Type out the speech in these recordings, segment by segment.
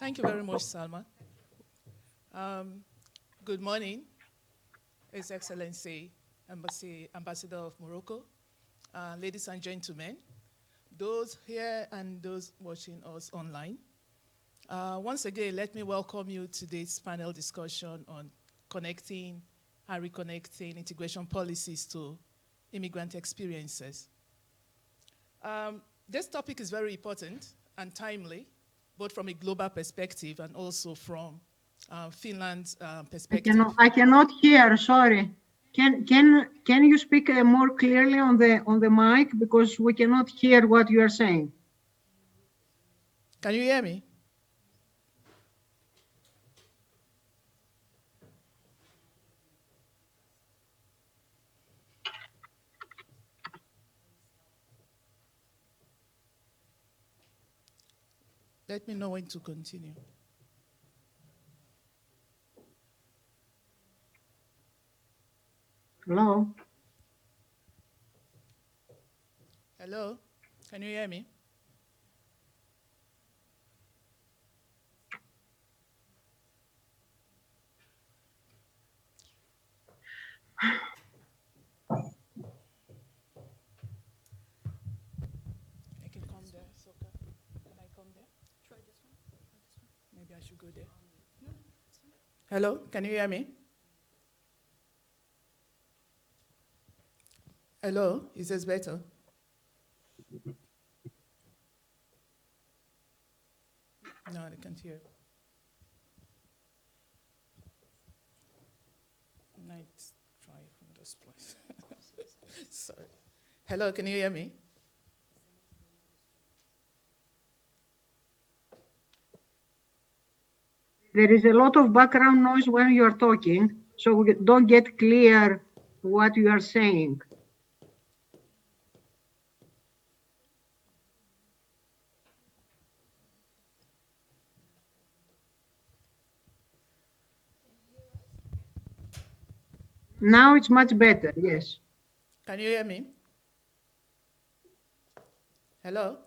Thank you very much, Salma. Good morning, His Excellency, Ambassador of Morocco, ladies and gentlemen, those here and those watching us online. Once again, let me welcome you to this panel discussion on connecting and reconnecting integration policies to immigrant experiences. This topic is very important and timely, both from a global perspective and also from Finland's perspective. I cannot hear. Sorry. Can you speak more clearly on the mic, because we cannot hear what you are saying. Can you hear me? Let me know when to continue. Hello? Hello? Can you hear me? I can come there, Soka. Can I come there? Try this one. Maybe I should go there. Hello? Can you hear me? Hello? Is this better? No, I can't hear. Let's try from this place. Sorry. Hello, can you hear me? There is a lot of background noise when you are talking, so we don't get clear what you are saying. Now it's much better, yes. Can you hear me? Hello?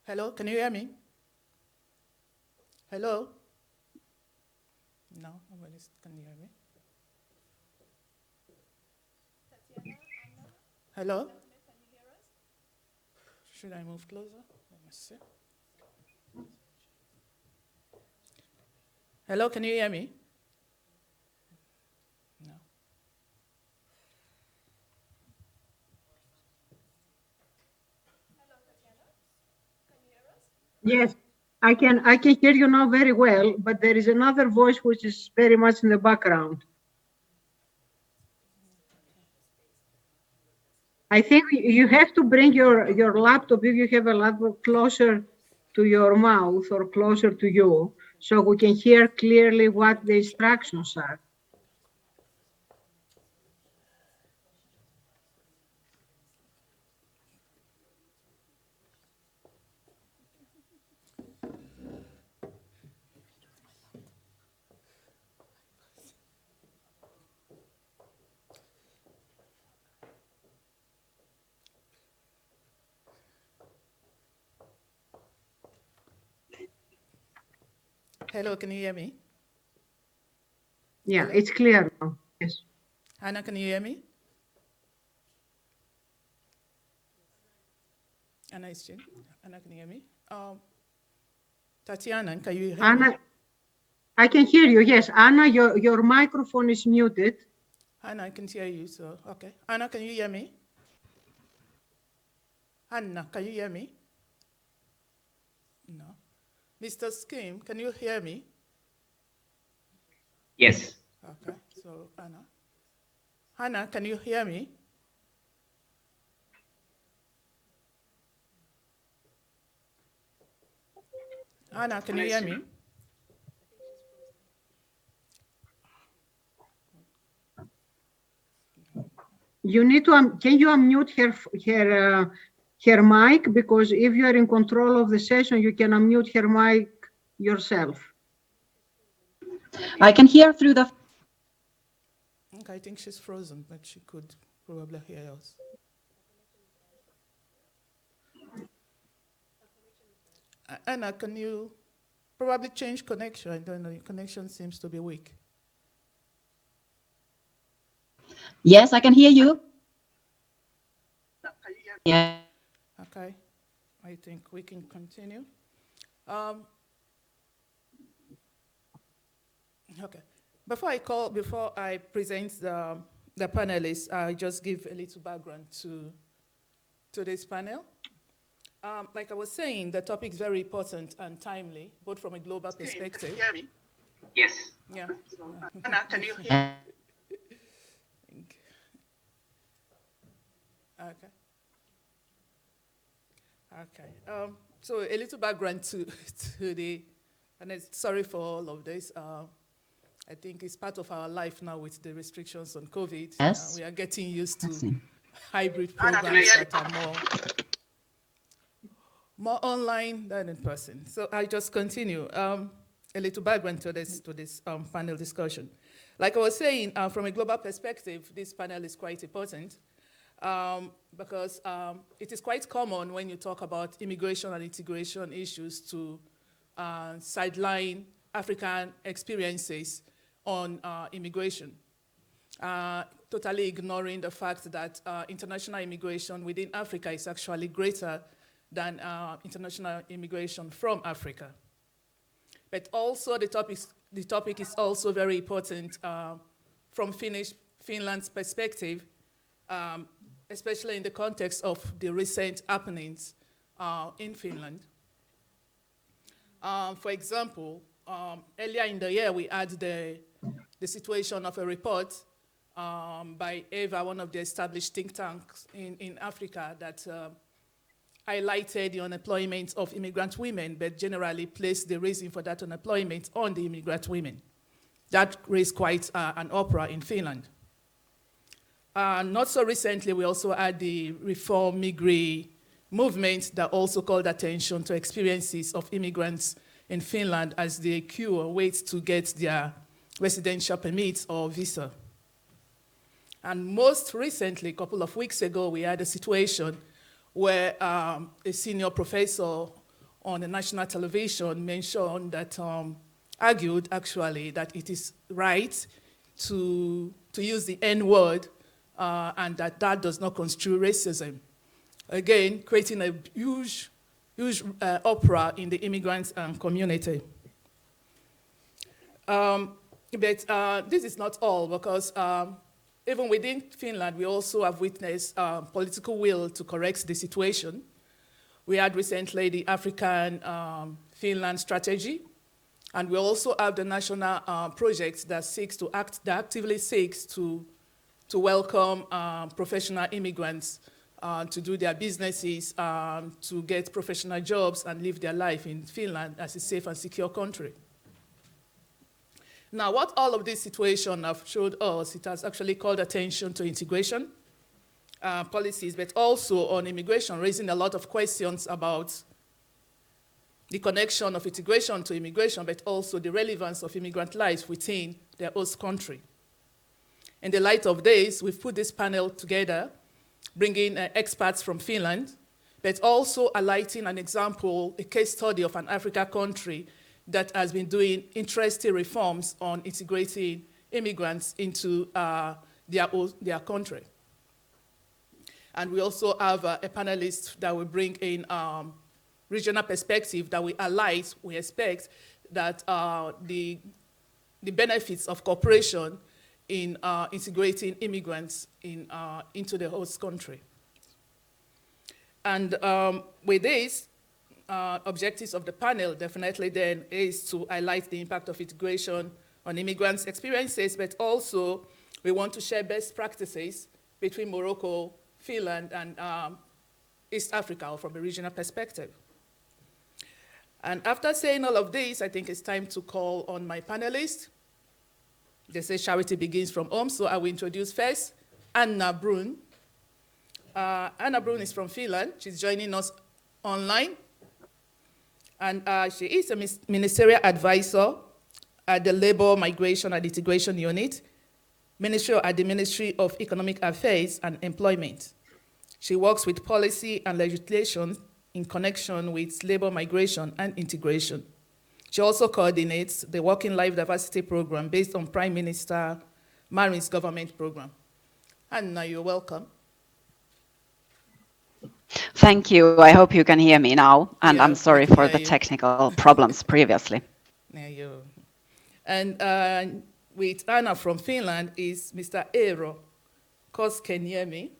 Hello, can you hear me? Hello? No, nobody can hear me. Hello? Should I move closer? Let me see. Hello, can you hear me? No. Yes, I can hear you now very well, but there is another voice which is very much in the background. I think you have to bring your laptop, if you have a laptop, closer to your mouth or closer to you, so we can hear clearly what the instructions are. Hello, can you hear me? Yeah, Hello? it's clear now. Yes. Anna, can you hear me? Anna is Jane. Anna, can you hear me? Tatiana, can you hear me? I can hear you, yes. Anna, your microphone is muted. Anna, I can hear you, so okay. Anna, can you hear me? Hannah, can you hear me? No. Mr. Skim, can you hear me? Yes. Okay, so Anna. Hannah, can you hear me? Hannah, can you hear me? You need to, can you unmute her mic? Because if you are in control of the session, you can unmute her mic yourself. I can hear through the. Okay, I think she's frozen, but she could probably hear us. Anna, can you probably change connection? I don't know, your connection seems to be weak. Yes, I can hear you. Yeah. Okay, I think we can continue. Okay, before I present the panelists, I just give a little background to this panel. Like I was saying, the topic is very important and timely, both from a global perspective. Can you hear me? Yes. Yeah. Anna, can you hear me? Okay. Okay. So a little background to the, and sorry for all of this. I think it's part of our life now with the restrictions on COVID. Yes. We are getting used to hybrid programs that are more online than in person. So I just continue. A little background to this panel discussion. Like I was saying, from a global perspective, this panel is quite important because it is quite common when you talk about immigration and integration issues to sideline African experiences on immigration, totally ignoring the fact that international immigration within Africa is actually greater than international immigration from Africa. But also the topic is also very important from Finland's perspective, especially in the context of the recent happenings in Finland. For example, earlier in the year, we had the situation of a report by EVA, one of the established think tanks in Africa, that highlighted the unemployment of immigrant women, but generally placed the reason for that unemployment on the immigrant women. That raised quite an uproar in Finland. Not so recently, we also had the Reform Migri movement that also called attention to experiences of immigrants in Finland as they queue or wait to get their residential permits or visa. And most recently, a couple of weeks ago, we had a situation where a senior professor on the national television mentioned that, argued actually that it is right to use the N-word and that does not constitute racism. Again, creating a huge uproar in the immigrant community. But this is not all, because even within Finland, we also have witnessed political will to correct the situation. We had recently the African Finland strategy, and we also have the national project that actively seeks to welcome professional immigrants to do their businesses, to get professional jobs and live their life in Finland as a safe and secure country. Now, what all of this situation have showed us, it has actually called attention to integration policies, but also on immigration, raising a lot of questions about the connection of integration to immigration, but also the relevance of immigrant lives within their host country. In the light of this, we've put this panel together, bringing experts from Finland, but also highlighting an example, a case study of an African country that has been doing interesting reforms on integrating immigrants into their country. And we also have a panelist that will bring in regional perspective that we highlight, we expect that the benefits of cooperation in integrating immigrants into the host country. And with this, objectives of the panel definitely then is to highlight the impact of integration on immigrants' experiences, but also we want to share best practices between Morocco, Finland, and East Africa, or from a regional perspective. And after saying all of this, I think it's time to call on my panelists. They say charity begins from home, so I will introduce first Anna Brun. Anna Brun is from Finland. She's joining us online. And she is a ministerial advisor at the Labor, Migration and Integration Unit, at the Ministry of Economic Affairs and Employment. She works with policy and legislation in connection with labor migration and integration. She also coordinates the Working Life Diversity Program based on Prime Minister Marin's government program. Anna, you're welcome. Thank you. I hope you can hear me now, and Yeah, I'm sorry for the technical problems previously. There you go. And with Anna from Finland is Mr. Eero Koskeniemi.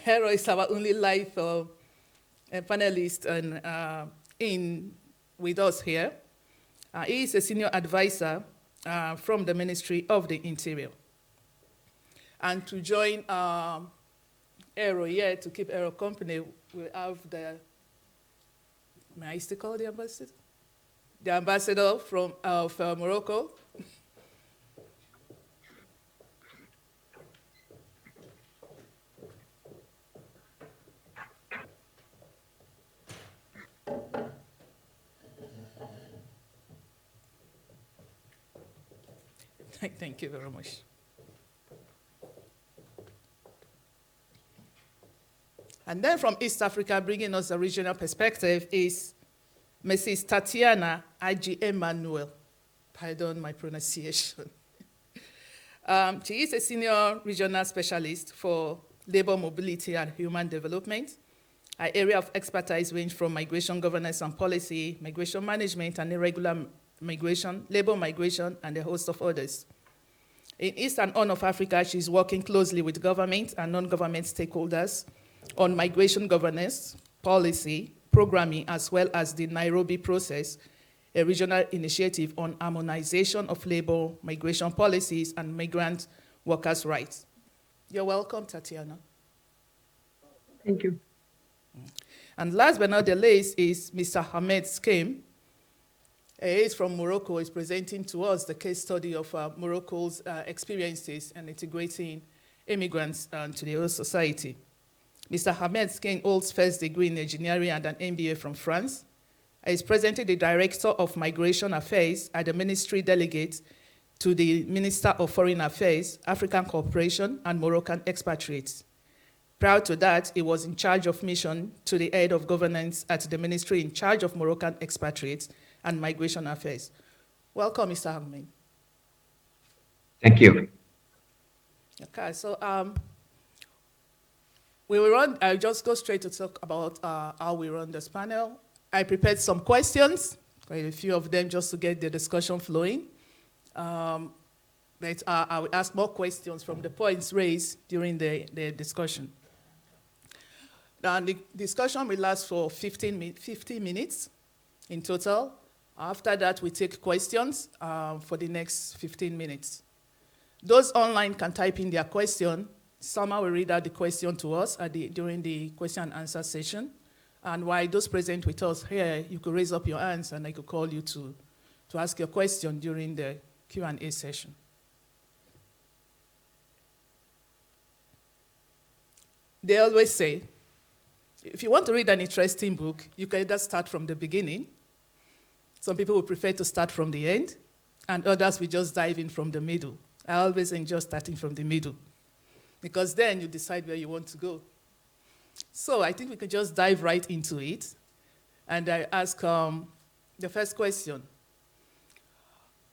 Eero is our only live panelist and with us here. He is a senior advisor from the Ministry of the Interior. And to join Eero here, to keep Eero company, we have may I still call the ambassador? The ambassador of Morocco. Thank you very much. And then from East Africa, bringing us a regional perspective, is Mrs. Tatiana Aji Emmanuel. Pardon my pronunciation. She is a senior regional specialist for labor mobility and human development. Her area of expertise range from migration governance and policy, migration management and irregular migration, labor migration, and a host of others. In East and Horn of Africa, she's working closely with government and non-government stakeholders on migration governance, policy, programming, as well as the Nairobi process, a regional initiative on harmonization of labor, migration policies, and migrant workers' rights. You're welcome, Tatiana. Thank you. And last but not the least is Mr. Hamed Skem. He is from Morocco. He's presenting to us the case study of Morocco's experiences in integrating immigrants to the host society. Mr. Hamed Skem holds first degree in engineering and an MBA from France. He is presently the Director of Migration Affairs at the Ministry Delegate to the Minister of Foreign Affairs, African Cooperation, and Moroccan Expatriates. Prior to that, he was in charge of mission to the head of governance at the Ministry in charge of Moroccan Expatriates and Migration Affairs. Welcome, Mr. Hamed. Thank you. Okay, so I'll just go straight to talk about how we run this panel. I prepared some questions, quite a few of them just to get the discussion flowing. But I will ask more questions from the points raised during the discussion. Now, the discussion will last for 50 minutes in total. After that, we take questions for the next 15 minutes. Those online can type in their question. Someone will read out the question to us during the question and answer session. And while those present with us here, you could raise up your hands and I could call you to ask your question during the Q&A session. They always say, if you want to read an interesting book, you can either start from the beginning. Some people would prefer to start from the end, and others will just dive in from the middle. I always enjoy starting from the middle, because then you decide where you want to go. So I think we could just dive right into it. And I ask the first question.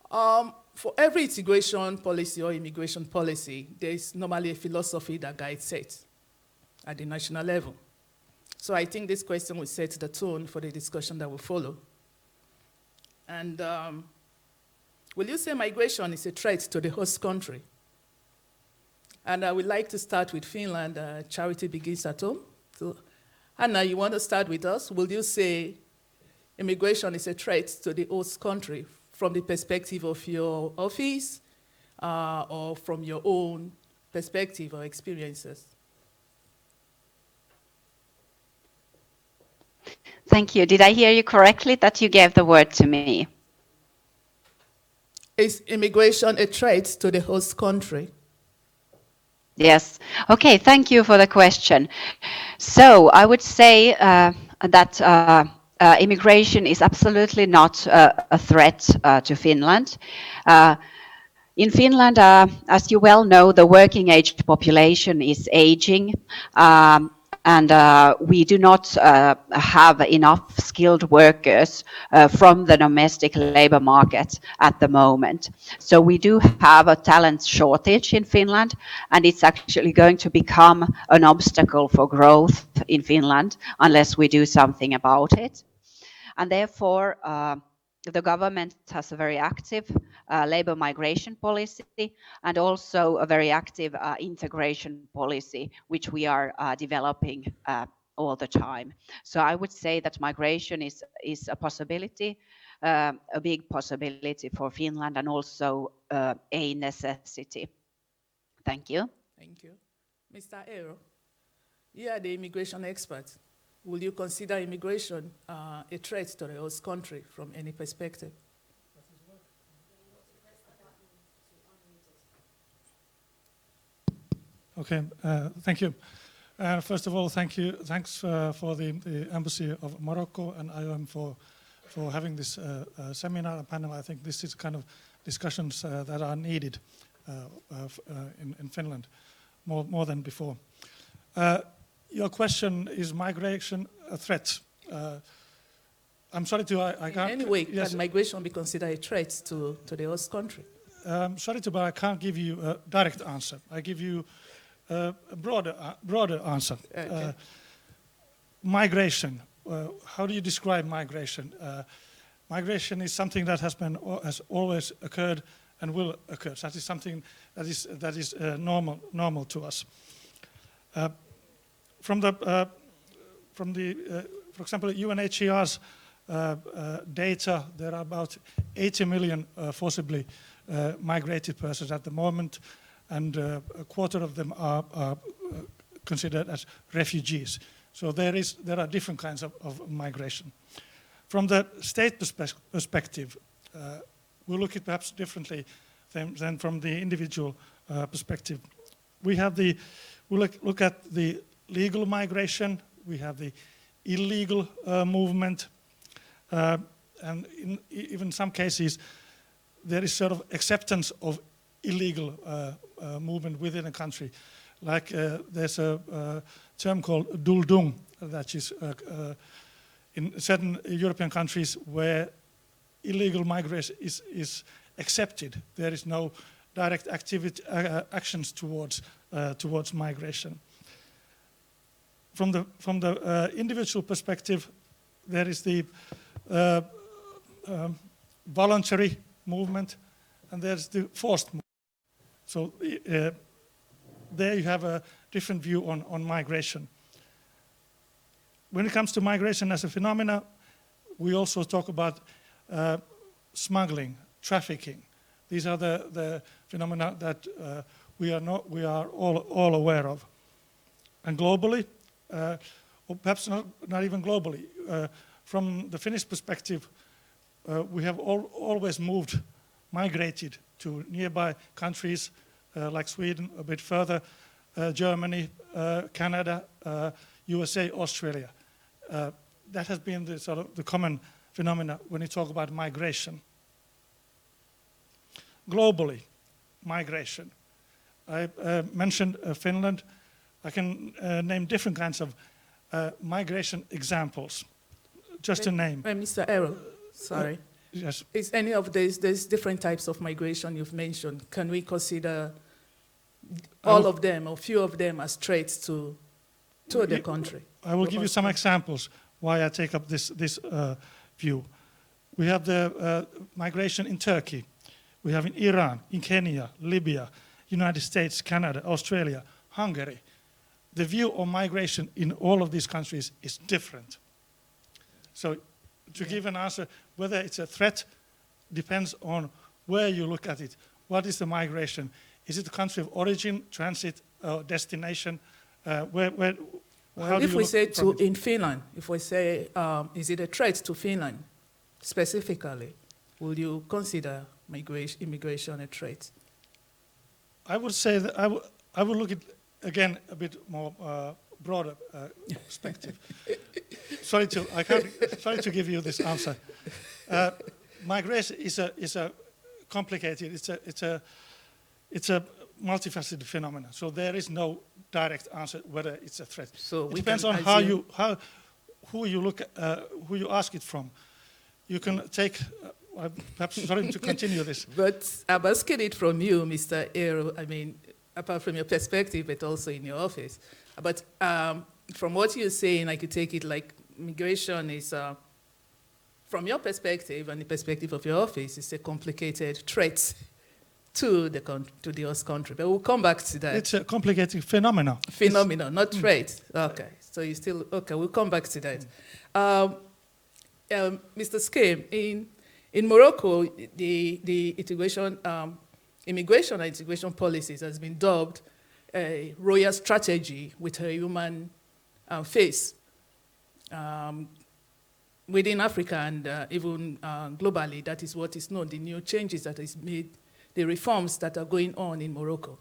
For every integration policy or immigration policy, there is normally a philosophy that guides it at the national level. So I think this question will set the tone for the discussion that will follow. And will you say migration is a threat to the host country? And I would like to start with Finland. Charity begins at home. So Hannah, you want to start with us? Will you say immigration is a threat to the host country from the perspective of your office or from your own perspective or experiences? Thank you. Did I hear you correctly that you gave the word to me? Is immigration a threat to the host country? Yes. Okay, thank you for the question. So I would say that immigration is absolutely not a threat to Finland. In Finland, as you well know, the working age population is aging, and we do not have enough skilled workers from the domestic labor market at the moment. So we do have a talent shortage in Finland, and it's actually going to become an obstacle for growth in Finland unless we do something about it. And therefore, the government has a very active labor migration policy and also a very active integration policy, which we are developing all the time. So I would say that migration is a possibility, a big possibility for Finland and also a necessity. Thank you. Thank you. Mr. Aero, you are the immigration expert. Will you consider immigration a threat to the host country from any perspective? Okay, thank you. First of all, thanks for the Embassy of Morocco and IOM for having this seminar and panel. I think this is kind of discussions that are needed in Finland more than before. Your question, is migration a threat? I'm sorry I can't... In any way, yes, can migration be considered a threat to the host country? Sorry but I can't give you a direct answer. I give you a broader answer. Okay. Migration. How do you describe migration? Migration is something that has always occurred and will occur. That is something that is normal to us. For example, UNHCR's data, there are about 80 million forcibly migrated persons at the moment, and a quarter of them are considered as refugees. So there are different kinds of migration. From the state perspective, we look at perhaps differently than from the individual perspective. We look at the legal migration, we have the illegal movement, and in even some cases there is sort of acceptance of illegal movement within a country. Like there's a term called duldung, that is in certain European countries where illegal migration is accepted. There is no direct actions towards migration. From the individual perspective, there is the voluntary movement, and there's the forced movement. So there you have a different view on migration. When it comes to migration as a phenomena, we also talk about smuggling, trafficking. These are the phenomena that we are all aware of. And globally, or perhaps not even globally, from the Finnish perspective, we have always migrated to nearby countries like Sweden, a bit further, Germany, Canada, USA, Australia. That has been the sort of the common phenomena when you talk about migration. Globally, migration. I mentioned Finland. I can name different kinds of migration examples, just to name. Mr. Errol, sorry. Yes. Is any of these different types of migration you've mentioned, can we consider all of them or few of them as threats to the country? I will give you some examples why I take up this view. We have the migration in Turkey. We have in Iran, in Kenya, Libya, United States, Canada, Australia, Hungary. the view on migration in all of these countries is different. So to give an answer, whether it's a threat depends on where you look at it. What is the migration? Is it the country of origin, transit, destination? How do If you we look say from it? in Finland, if we say, is it a threat to Finland specifically, will you consider immigration a threat? I would say that I would look at, again, a bit more broader perspective. Sorry to give you this answer. Migration is a complicated, it's a multifaceted phenomenon. So there is no direct answer whether it's a threat. So it we depends can on who you ask it from. You can take. Perhaps sorry to continue this. But I'm asking it from you, Mr. Aero, I mean, apart from your perspective, but also in your office. But from what you're saying, I could take it like migration is, from your perspective and the perspective of your office, it's a complicated threat to the host country. But we'll come back to that. It's a complicated phenomenon. Phenomenon, not threat. Okay, so you still, okay, we'll come back to that. Mr. Skim, in Morocco, the immigration and integration policies has been dubbed a royal strategy with a human face. Within Africa and even globally, that is what is known, the new changes that is made, the reforms that are going on in Morocco.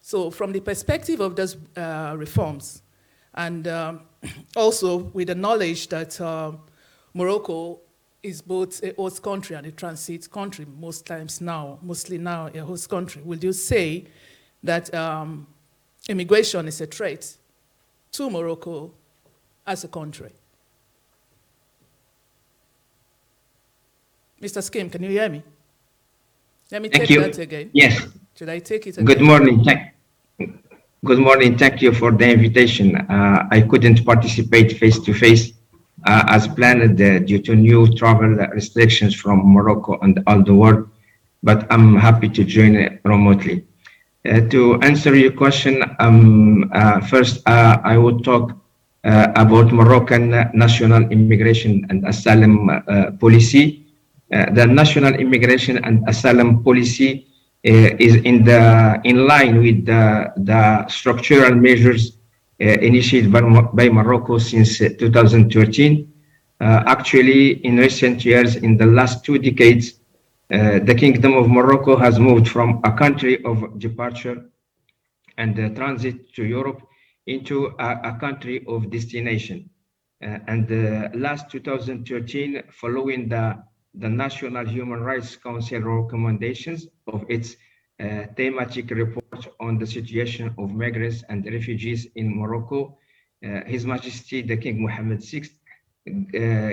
So from the perspective of those reforms, and also with the knowledge that Morocco is both a host country and a transit country, mostly now a host country. Would you say that immigration is a threat to Morocco as a country? Mr. Skim, can you hear me? Let me take that again. Yes. Should I take it again? Good morning. Good morning. Thank you for the invitation. I couldn't participate face-to-face as planned due to new travel restrictions from Morocco and all the world, but I'm happy to join remotely. To answer your question, first I would talk about Moroccan national immigration and asylum policy. The national immigration and asylum policy is in line with the structural measures initiated by Morocco since 2013. Actually, in recent years, in the last 2 decades, the Kingdom of Morocco has moved from a country of departure and transit to Europe into a country of destination. And last 2013, following the National Human Rights Council recommendations of its thematic report on the situation of migrants and refugees in Morocco, His Majesty the King Mohammed VI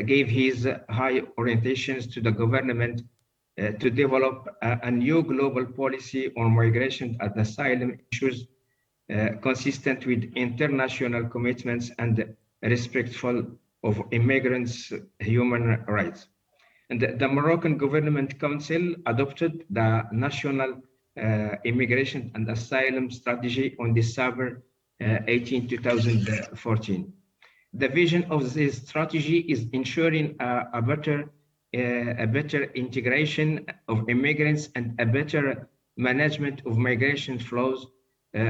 gave his high orientations to the government to develop a new global policy on migration and asylum issues consistent with international commitments and respectful of immigrants' human rights. And the Moroccan Government Council adopted the National Immigration and Asylum Strategy on December 18, 2014. The vision of this strategy is ensuring a better integration of immigrants and a better management of migration flows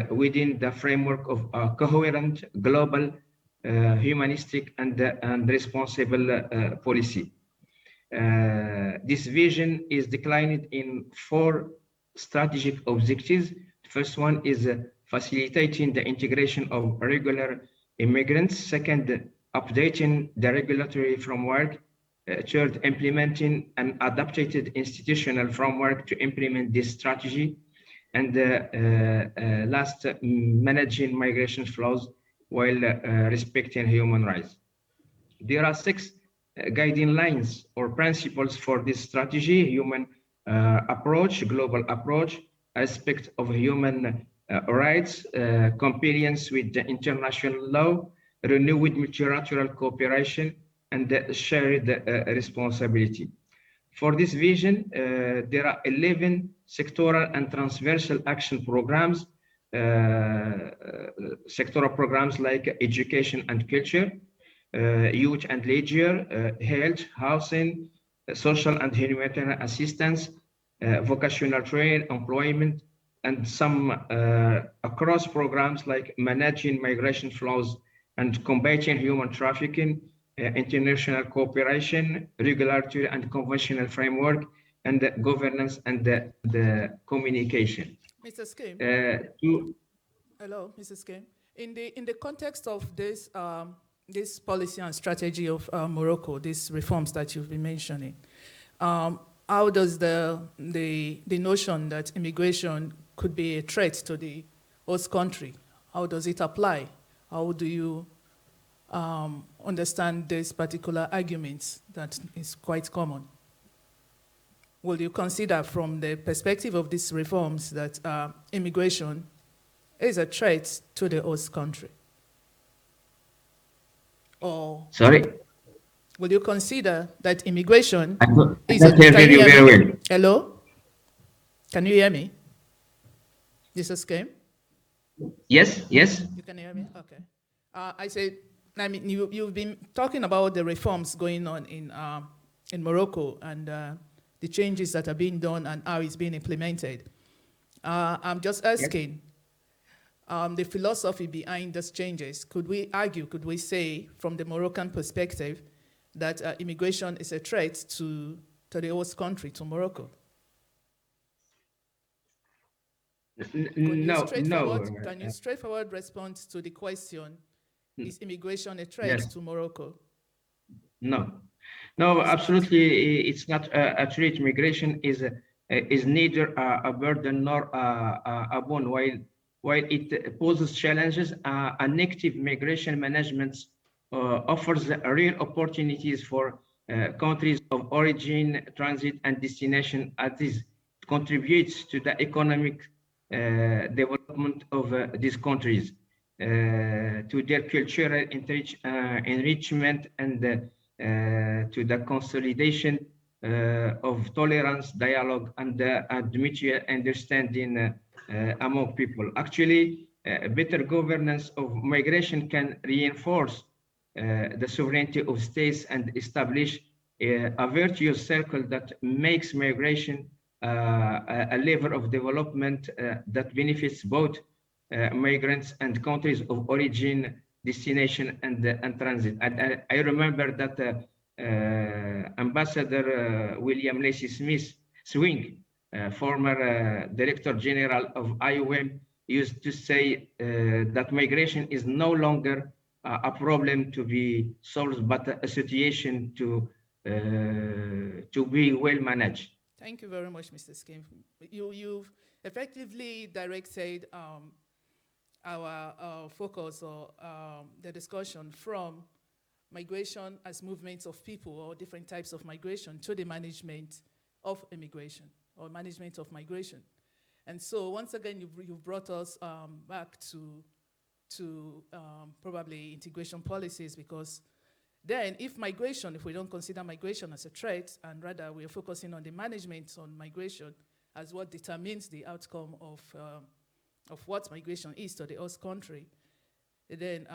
within the framework of a coherent, global, humanistic, and responsible policy. This vision is declined in 4 strategic objectives. The first one is facilitating the integration of regular immigrants. Second, updating the regulatory framework. Third, implementing an adapted institutional framework to implement this strategy. And last, managing migration flows while respecting human rights. There are 6 guiding lines or principles for this strategy: human approach, global approach, aspect of human rights, compliance with the international law, renewed multilateral cooperation, and shared responsibility. For this vision, there are 11 sectoral and transversal action programs sectoral programs like education and culture, youth and leisure, health, housing, social and humanitarian assistance, vocational training, employment, and some across programs like managing migration flows and combating human trafficking, international cooperation, regulatory and conventional framework, and the governance and the communication. Mr. Skim. To Hello, Mr. Skim. In the context of this this policy and strategy of Morocco, these reforms that you've been mentioning, how does the notion that immigration could be a threat to the host country, how does it apply? How do you understand this particular argument that is quite common? Will you consider from the perspective of these reforms that immigration is a threat to the host country? Or sorry, will you consider that immigration I is can't hear can you you hear very me? well. Hello? Can you hear me? This is Kim. Yes, yes. You can hear me? Okay. I said, I mean, you've been talking about the reforms going on in Morocco and the changes that are being done and how it's being implemented. I'm just asking, the philosophy behind those changes. Could we argue, could we say, from the Moroccan perspective, that immigration is a threat to the host country, to Morocco? No, Can you straightforward respond to the question, is immigration a threat yes. to Morocco? No, no, absolutely. It's not a threat. Migration is neither a burden nor a boon. While it poses challenges, an active migration management offers real opportunities for countries of origin, transit, and destination, as this contributes to the economic development of these countries, to their cultural enrichment, and to the consolidation of tolerance, dialogue, and mutual understanding among people. Actually, better governance of migration can reinforce the sovereignty of states and establish a virtuous circle that makes migration a lever of development that benefits both migrants and countries of origin, destination, and transit. And I remember that Ambassador William Lacey Smith Swing, former Director General of IOM, used to say that migration is no longer a problem to be solved, but a situation to be well managed. Thank you very much, Mr. Skim. You've effectively directed our focus or the discussion from migration as movements of people or different types of migration to the management of immigration or management of migration. And so once again, you've brought us back to probably integration policies, because then if we don't consider migration as a threat, and rather we are focusing on the management on migration as what determines the outcome of what migration is to the host country, then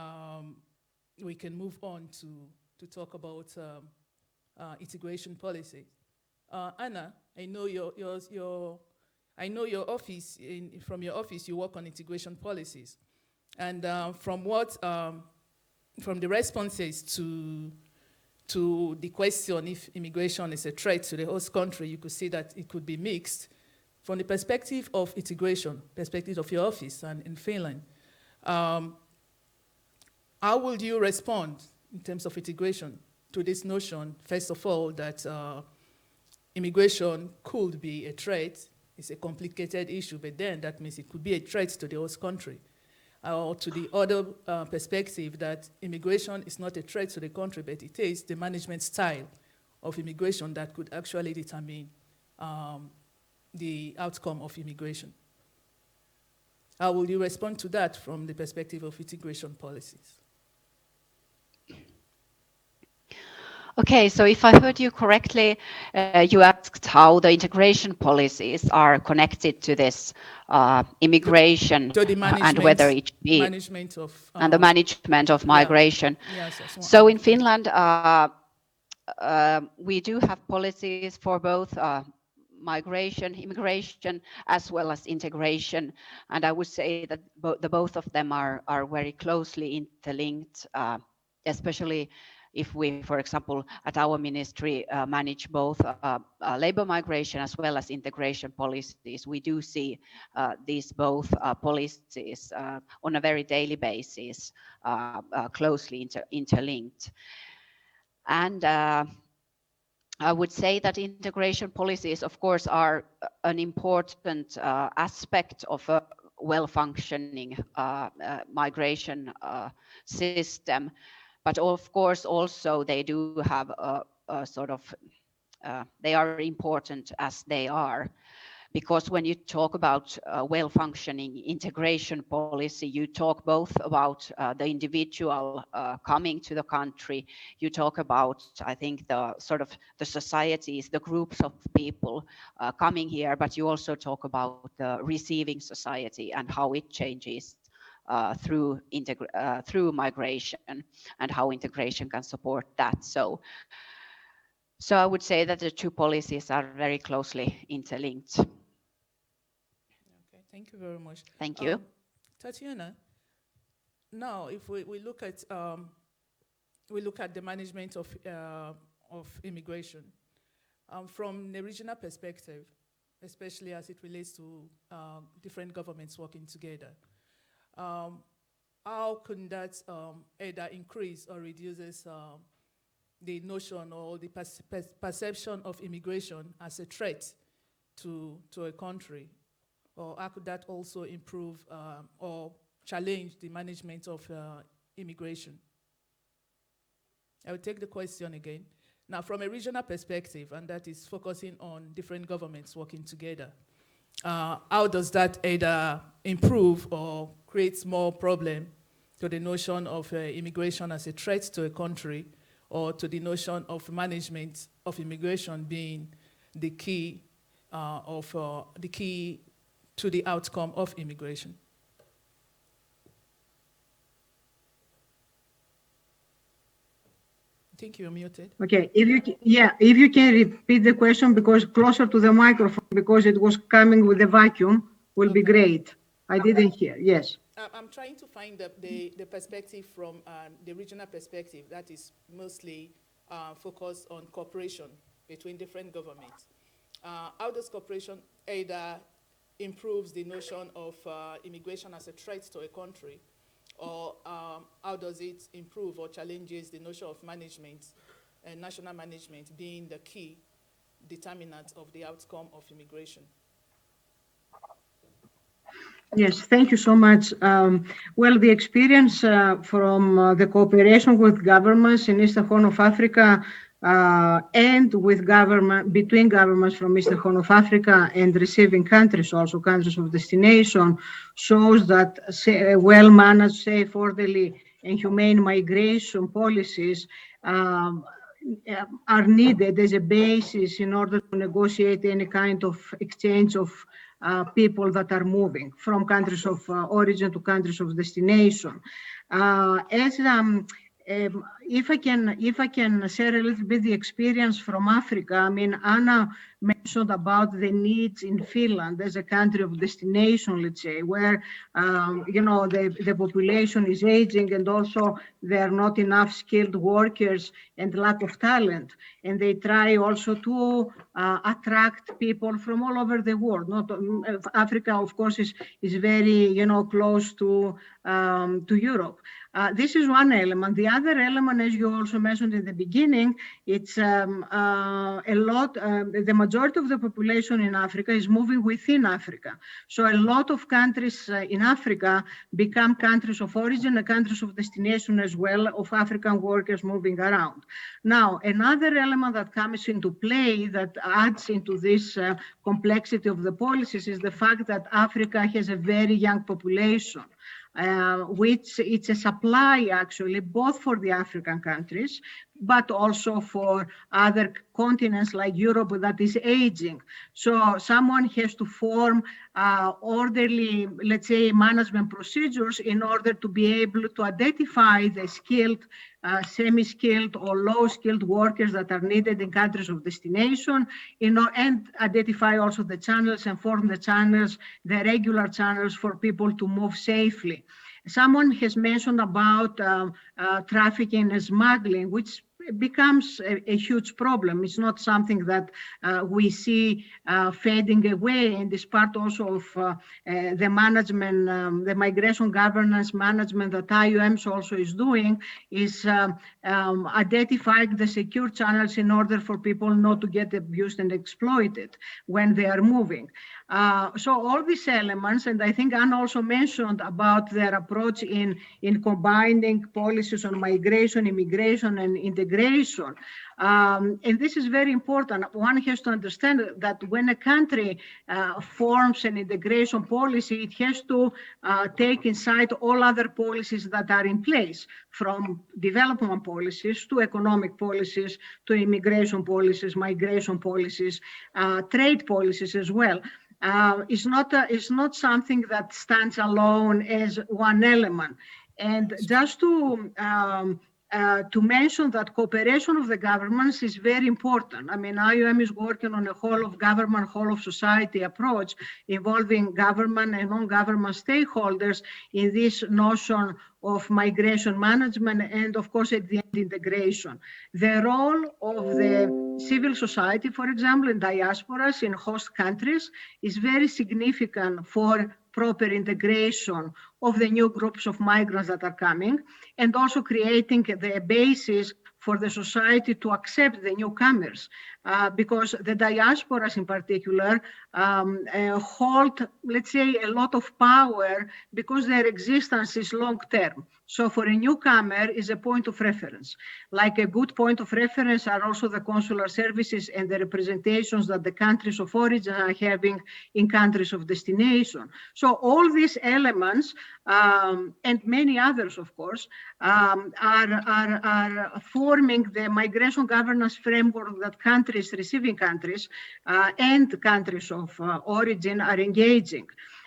we can move on to talk about integration policies. Anna, I know your office, from your office you work on integration policies. And from the responses to the question if immigration is a threat to the host country, you could see that it could be mixed. From the perspective of integration, perspective of your office and in Finland, how would you respond in terms of integration to this notion, first of all, that immigration could be a threat? It's a complicated issue, but then that means it could be a threat to the host country. Or to the other perspective that immigration is not a threat to the country, but it is the management style of immigration that could actually determine the outcome of immigration. How will you respond to that from the perspective of integration policies? Okay, so if I heard you correctly, you asked how the integration policies are connected to this immigration To the and whether it should be management of and the management of yeah. migration. Yes, yes. So in Finland, we do have policies for both migration, immigration, as well as integration. And I would say that the both of them are very closely interlinked, especially if we, for example, at our ministry manage both labor migration as well as integration policies. We do see these both policies on a very daily basis, closely interlinked. And I would say that integration policies, of course, are an important aspect of a well-functioning migration system. But of course, also they do have a sort of, they are important as they are. Because when you talk about well-functioning integration policy, you talk both about the individual coming to the country, you talk about, I think, the sort of the societies, the groups of people coming here, but you also talk about the receiving society and how it changes through migration and how integration can support that. So I would say that the two policies are very closely interlinked. Okay, thank you very much. Thank you. Tatiana, now if we look at the management of immigration from the regional perspective, especially as it relates to different governments working together, how can that either increase or reduces the notion or the perception of immigration as a threat to a country? Or how could that also improve or challenge the management of immigration? I will take the question again. Now, from a regional perspective, and that is focusing on different governments working together, how does that either improve or create more problem to the notion of immigration as a threat to a country, or to the notion of management of immigration being the key to the outcome of immigration? I think you're muted. Okay, if you can repeat the question, because closer to the microphone, because it was coming with a vacuum, will be great. I didn't hear. Yes. I'm trying to find the perspective from the regional perspective that is mostly focused on cooperation between different governments. How does cooperation either improves the notion of immigration as a threat to a country, or how does it improve or challenges the notion of management and national management being the key determinant of the outcome of immigration? Yes, thank you so much. Well, the experience from the cooperation with governments in Eastern Horn of Africa and with between governments from Eastern Horn of Africa and receiving countries, also countries of destination, shows that well-managed, safe, orderly, and humane migration policies are needed as a basis in order to negotiate any kind of exchange of people that are moving from countries of origin to countries of destination. If I can share a little bit the experience from Africa, I mean, Anna mentioned about the needs in Finland as a country of destination, let's say, where, the population is aging, and also there are not enough skilled workers and lack of talent. And they try also to attract people from all over the world. Not Africa, of course, is very, close to Europe. This is one element. The other element, as you also mentioned in the beginning, it's a lot, the majority of the population in Africa is moving within Africa. So a lot of countries in Africa become countries of origin and countries of destination as well, of African workers moving around. Now, another element that comes into play that adds into this complexity of the policies is the fact that Africa has a very young population. Which it's a supply actually both for the African countries, but also for other continents like Europe that is aging. So someone has to form orderly, let's say, management procedures in order to be able to identify the skilled, semi-skilled or low-skilled workers that are needed in countries of destination, and identify also the channels and form the channels, the regular channels for people to move safely. Someone has mentioned about trafficking and smuggling, which becomes a huge problem. It's not something that we see fading away, and it's part also of the management, the migration governance management that IOM also is doing, is identifying the secure channels in order for people not to get abused and exploited when they are moving. So all these elements, and I think Anna also mentioned about their approach in combining policies on migration, immigration, and integration. And this is very important. One has to understand that when a country forms an integration policy, it has to take inside all other policies that are in place, from development policies to economic policies to immigration policies, migration policies, trade policies as well. It's not something that stands alone as one element. And just to mention that cooperation of the governments is very important. I mean, IOM is working on a whole of government, whole of society approach involving government and non-government stakeholders in this notion of migration management and, of course, at the end, integration. The role of the civil society, for example, in diasporas in host countries is very significant for proper integration of the new groups of migrants that are coming, and also creating the basis for the society to accept the newcomers, because the diasporas in particular hold, let's say, a lot of power because their existence is long-term. So for a newcomer is a point of reference. Like a good point of reference are also the consular services and the representations that the countries of origin are having in countries of destination. So all these elements, and many others, of course, are forming the migration governance framework that countries, receiving countries, and countries of origin are engaging.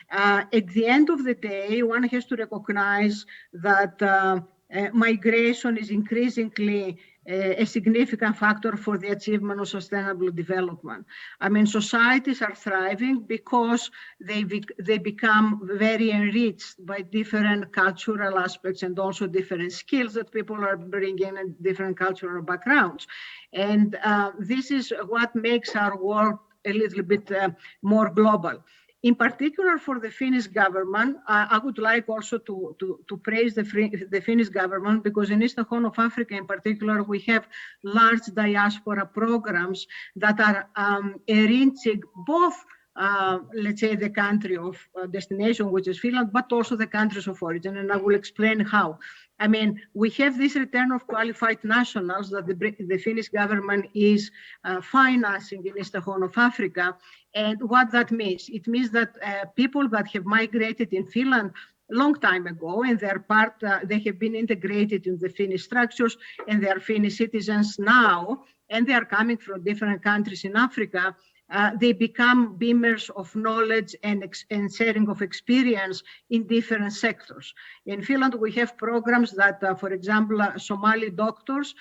At the end of the day, one has to recognize that migration is increasingly a significant factor for the achievement of sustainable development. I mean, societies are thriving because they become very enriched by different cultural aspects and also different skills that people are bringing and different cultural backgrounds. And this is what makes our work a little bit more global. In particular, for the Finnish government, I would like also to praise the Finnish government, because in Eastern Horn of Africa in particular, we have large diaspora programs that are enriching both, let's say, the country of destination, which is Finland, but also the countries of origin, and I will explain how. I mean, we have this return of qualified nationals that the Finnish government is financing in Eastern Horn of Africa. And what that means? It means that people that have migrated in Finland a long time ago, and they're they have been integrated in the Finnish structures, and they are Finnish citizens now, and they are coming from different countries in Africa. They become beamers of knowledge and sharing of experience in different sectors. In Finland, we have programs that, for example, Somali doctors,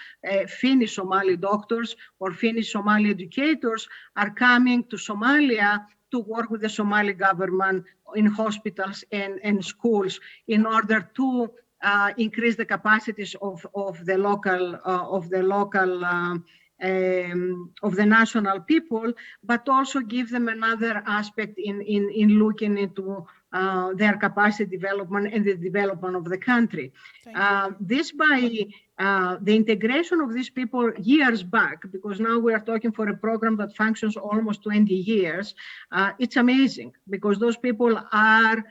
Finnish Somali doctors, or Finnish Somali educators are coming to Somalia to work with the Somali government in hospitals and schools in order to increase the capacities of the national people, but also give them another aspect in looking into their capacity development and the development of the country. This by the integration of these people years back, because now we are talking for a program that functions almost 20 years, it's amazing, because those people are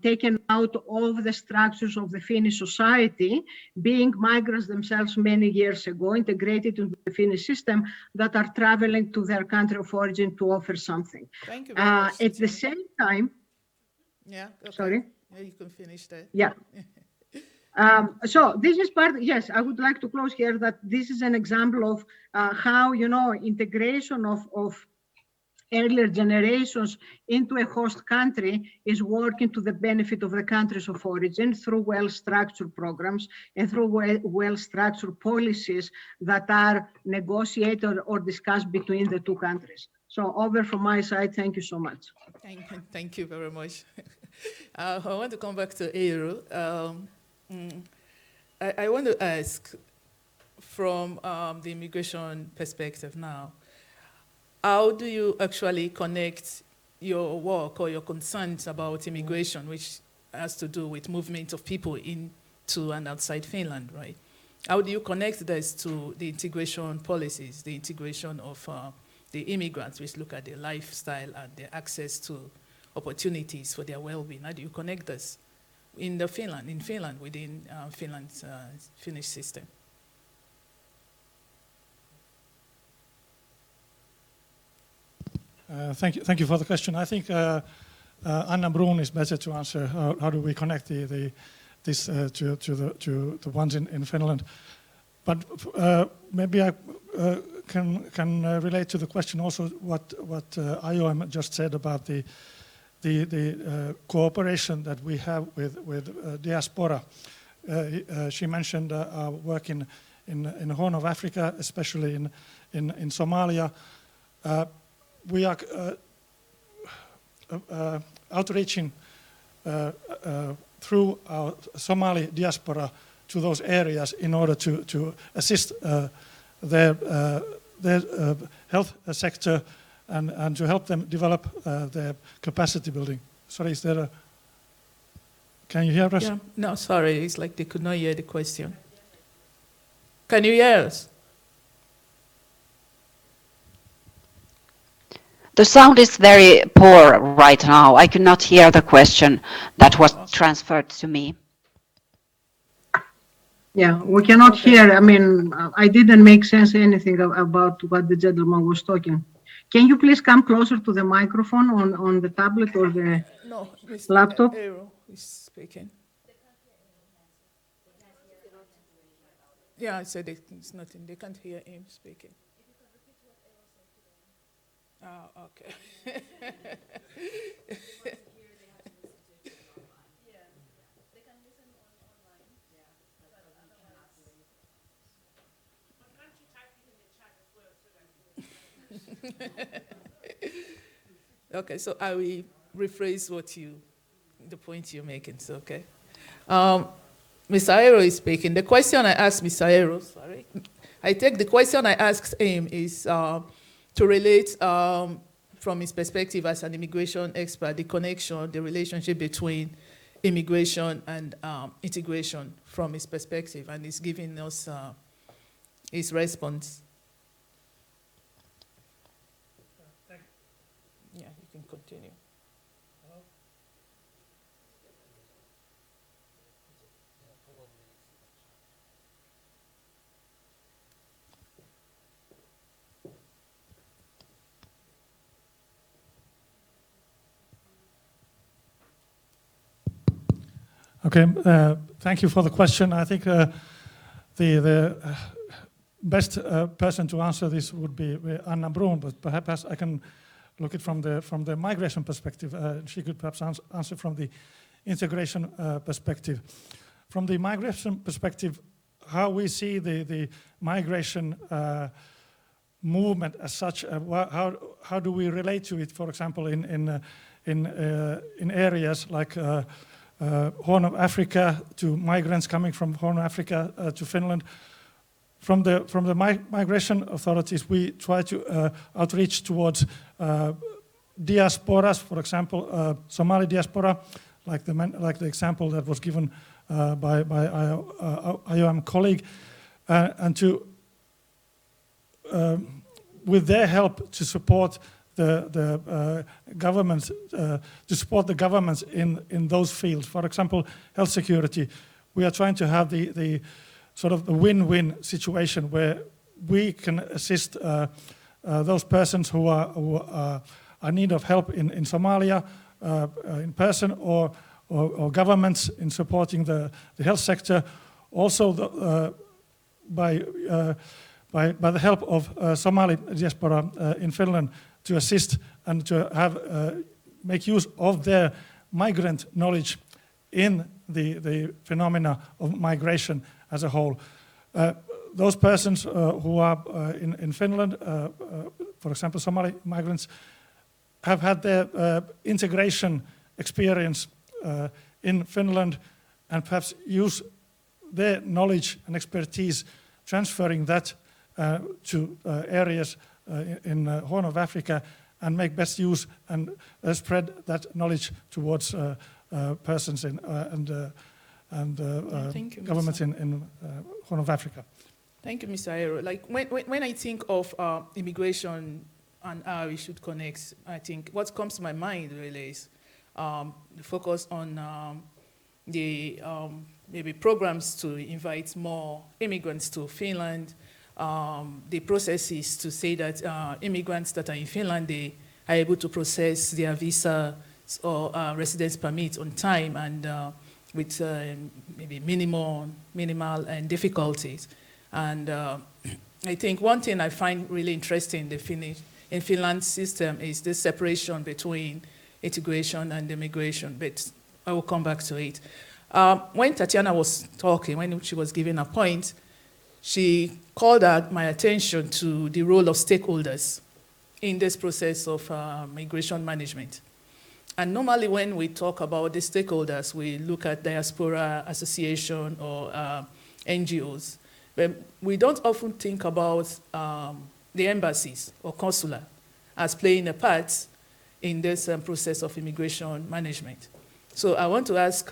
taken out of the structures of the Finnish society, being migrants themselves many years ago, integrated into the Finnish system, that are traveling to their country of origin to offer something. Thank you very much. At the same time, yeah, okay. sorry? Yeah, you can finish that. Yeah. So this is part, yes, I would like to close here that this is an example of how, integration of earlier generations into a host country is working to the benefit of the countries of origin through well-structured programs and through well-structured policies that are negotiated or discussed between the two countries. So over from my side, thank you so much. Thank you very much. I want to come back to Eero. I want to ask, from the immigration perspective now, how do you actually connect your work or your concerns about immigration, which has to do with movement of people into and outside Finland, right? How do you connect this to the integration policies, the integration of the immigrants, which look at their lifestyle and their access to opportunities for their well-being? How do you connect this in Finland, within Finland's Finnish system? Thank you for the question. I think Anna Brun is better to answer how do we connect this to the ones in Finland. But maybe I can relate to the question also what IOM just said about the cooperation that we have with diaspora. She mentioned our work in the Horn of Africa, especially in Somalia. We are outreaching through our Somali diaspora to those areas in order to assist their health sector and to help them develop their capacity building. Sorry, is there can you hear us? Yeah. No, sorry, it's like they could not hear the question. Can you hear us? The sound is very poor right now. I could not hear the question that was transferred to me. Yeah, we cannot hear. I mean, I didn't make sense anything about what the gentleman was talking. Can you please come closer to the microphone on the tablet or the laptop? Eero is speaking. Yeah, I said it's nothing. They can't hear him speaking. Oh, okay. Okay, so I will rephrase the point you're making, so okay. Mr. Aero is speaking. The question I asked Mr. Aero, I take the question I asked him is to relate from his perspective as an immigration expert, the connection, the relationship between immigration and integration from his perspective, and he's giving us his response. Yeah, you can continue. Okay, thank you for the question. I think the best person to answer this would be Anna Brun, but perhaps I can look at from the migration perspective. She could perhaps answer from the integration perspective. From the migration perspective, how we see the migration movement as such, how do we relate to it, for example, in areas like Horn of Africa, to migrants coming from Horn of Africa to Finland. From the migration authorities, we try to outreach towards diasporas, for example, Somali diaspora, like the example that was given by IOM colleague, and to with their help to support the governments, to support the governments in those fields. For example, health security. We are trying to have the sort of a win-win situation where we can assist those persons who are in need of help in Somalia in person, or or governments in supporting the health sector. Also, by the help of Somali diaspora in Finland to assist and to make use of their migrant knowledge in the phenomena of migration as a whole. Those persons who are in Finland, for example, Somali migrants, have had their integration experience in Finland and perhaps use their knowledge and expertise, transferring that to areas in Horn of Africa, and make best use and spread that knowledge towards persons and governments in Horn of Africa. Thank you, Mr. Aero. Like when I think of immigration and how we should connect, I think what comes to my mind really is the focus on the maybe programs to invite more immigrants to Finland. The process is to say that immigrants that are in Finland, they are able to process their visa or residence permit on time and with maybe minimal and difficulties. And I think one thing I find really interesting in Finland's system is the separation between integration and immigration, but I will come back to it. When Tatiana was talking, when she was giving a point, she called my attention to the role of stakeholders in this process of migration management. And normally when we talk about the stakeholders, we look at diaspora association or NGOs. But we don't often think about the embassies or consular as playing a part in this process of immigration management. So I want to ask,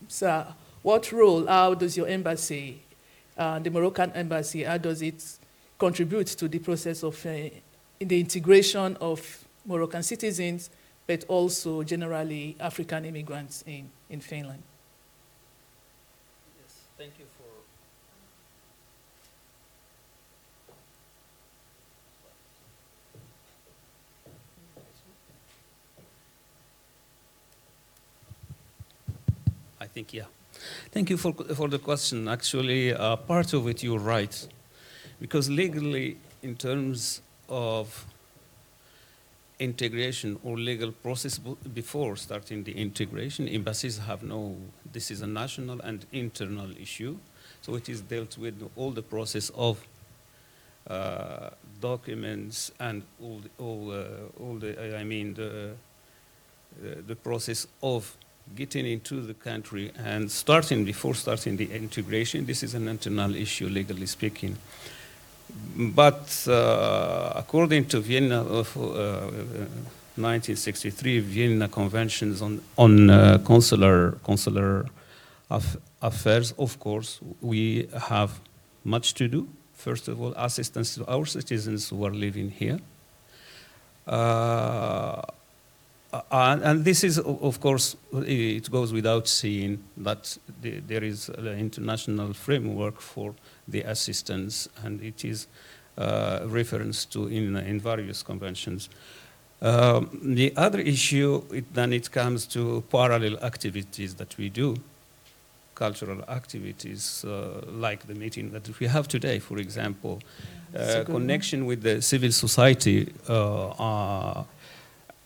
sir, what role, how does your embassy, the Moroccan embassy, how does it contribute to the process of the integration of Moroccan citizens, but also generally African immigrants in Finland? Yes, thank you for... I think, yeah. Thank you for the question. Actually, part of it, you're right. Because legally, in terms of integration or legal process before starting the integration, embassies have this is a national and internal issue. So it is dealt with all the process of documents and the process of getting into the country and before starting the integration. This is an internal issue, legally speaking. But according to Vienna of 1963, Vienna Conventions on consular affairs, of course, we have much to do. First of all, assistance to our citizens who are living here. And this is, of course, it goes without saying that there is an international framework for the assistance, and it is referenced to in various conventions. The other issue, then it comes to parallel activities that we do, cultural activities like the meeting that we have today, for example, connection with the civil society.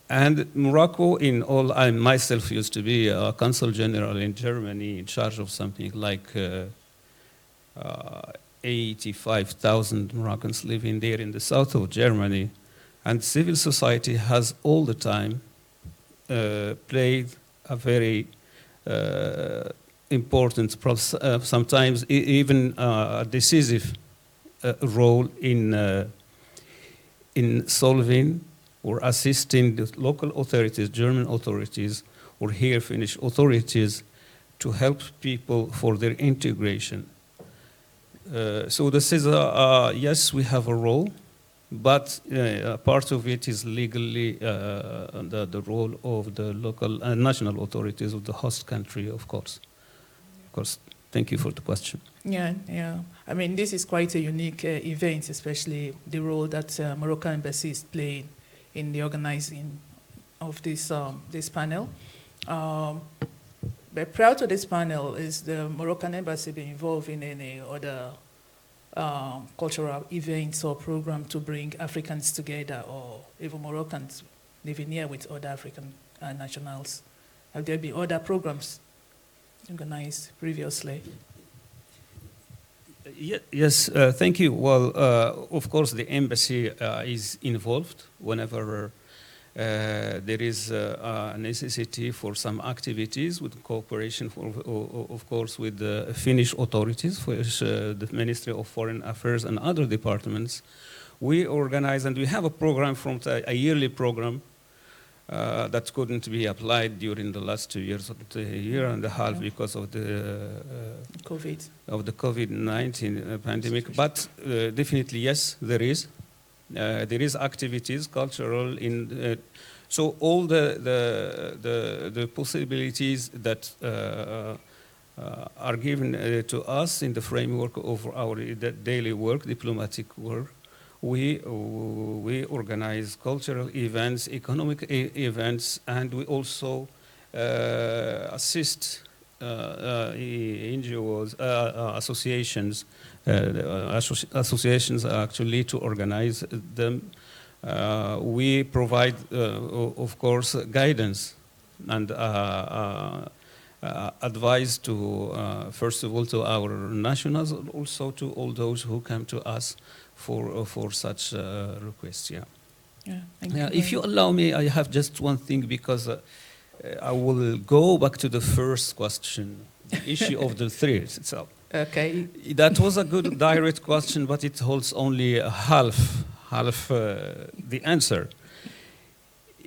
And Morocco, I myself used to be a consul general in Germany in charge of something like 85,000 Moroccans living there in the south of Germany. And civil society has all the time played a very important, sometimes even a decisive role in solving or assisting the local authorities, German authorities, or here Finnish authorities to help people for their integration. So this is, yes, we have a role, but part of it is legally the role of the local and national authorities of the host country, of course. Of course, thank you for the question. Yeah. I mean, this is quite a unique event, especially the role that Moroccan embassy is playing in the organizing of this panel. But prior to this panel, is the Moroccan Embassy been involved in any other cultural events or program to bring Africans together, or even Moroccans living here with other African nationals? Have there been other programs organized previously? Yes, thank you. Well, of course, the embassy is involved whenever there is a necessity for some activities with cooperation, of course, with the Finnish authorities, the Ministry of Foreign Affairs and other departments. We organize, and we have a program a yearly program that couldn't be applied during the last 2 years, a year and a half, because of the COVID-19 pandemic. But definitely, yes, there is. There is activities, cultural, so all the possibilities that are given to us in the framework of our daily work, diplomatic work. We organize cultural events, economic events, and we also assist NGOs, associations actually to organize them. We provide, of course, guidance and advice to, first of all, to our nationals, also to all those who come to us for such requests. Yeah. Yeah. If you allow me, I have just one thing, because I will go back to the first question, the issue of the threats itself. Okay. That was a good direct question, but it holds only half the answer.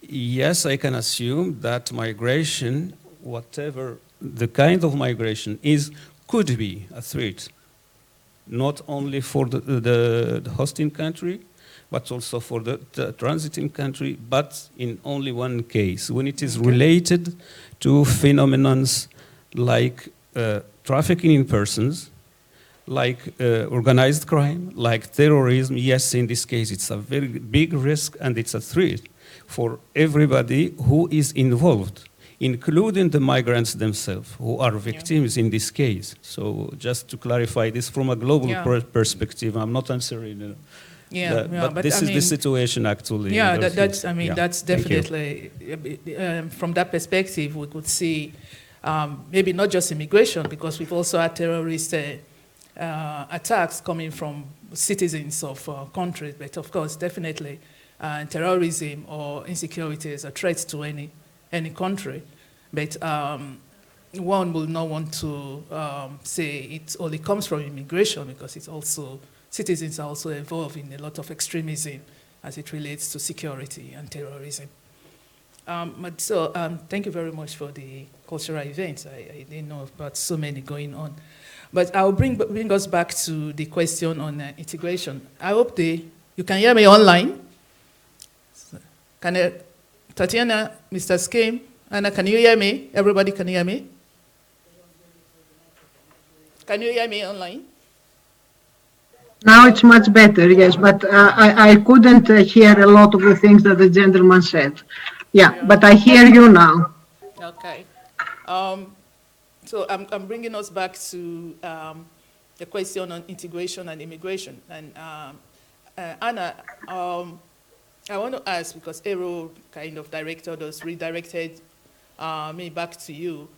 Yes, I can assume that migration, whatever the kind of migration is, could be a threat, not only for the hosting country, but also for the transiting country, but in only one case, when it is related to phenomena like trafficking in persons, like organized crime, like terrorism. Yes, in this case, it's a very big risk, and it's a threat for everybody who is involved, including the migrants themselves, who are victims in this case. So just to clarify this from a global perspective, I'm not answering. But this is the situation actually. Yeah, that's definitely, from that perspective, we could see maybe not just immigration, because we've also had terrorist attacks coming from citizens of countries, but of course, definitely terrorism or insecurity is a threat to any country. But one will not want to say it only comes from immigration, because it's also, citizens are also involved in a lot of extremism as it relates to security and terrorism. Thank you very much for the cultural events. I didn't know about so many going on. But I'll bring us back to the question on integration. I hope you can hear me online. Tatiana, Mr. Skim, Anna, can you hear me? Everybody can hear me? Can you hear me online? Now it's much better, yes, but I couldn't hear a lot of the things that the gentleman said. Yeah, but I hear you now. Okay. So I'm bringing us back to the question on integration and immigration. And Anna, I want to ask, because Aero kind of redirected me back to you,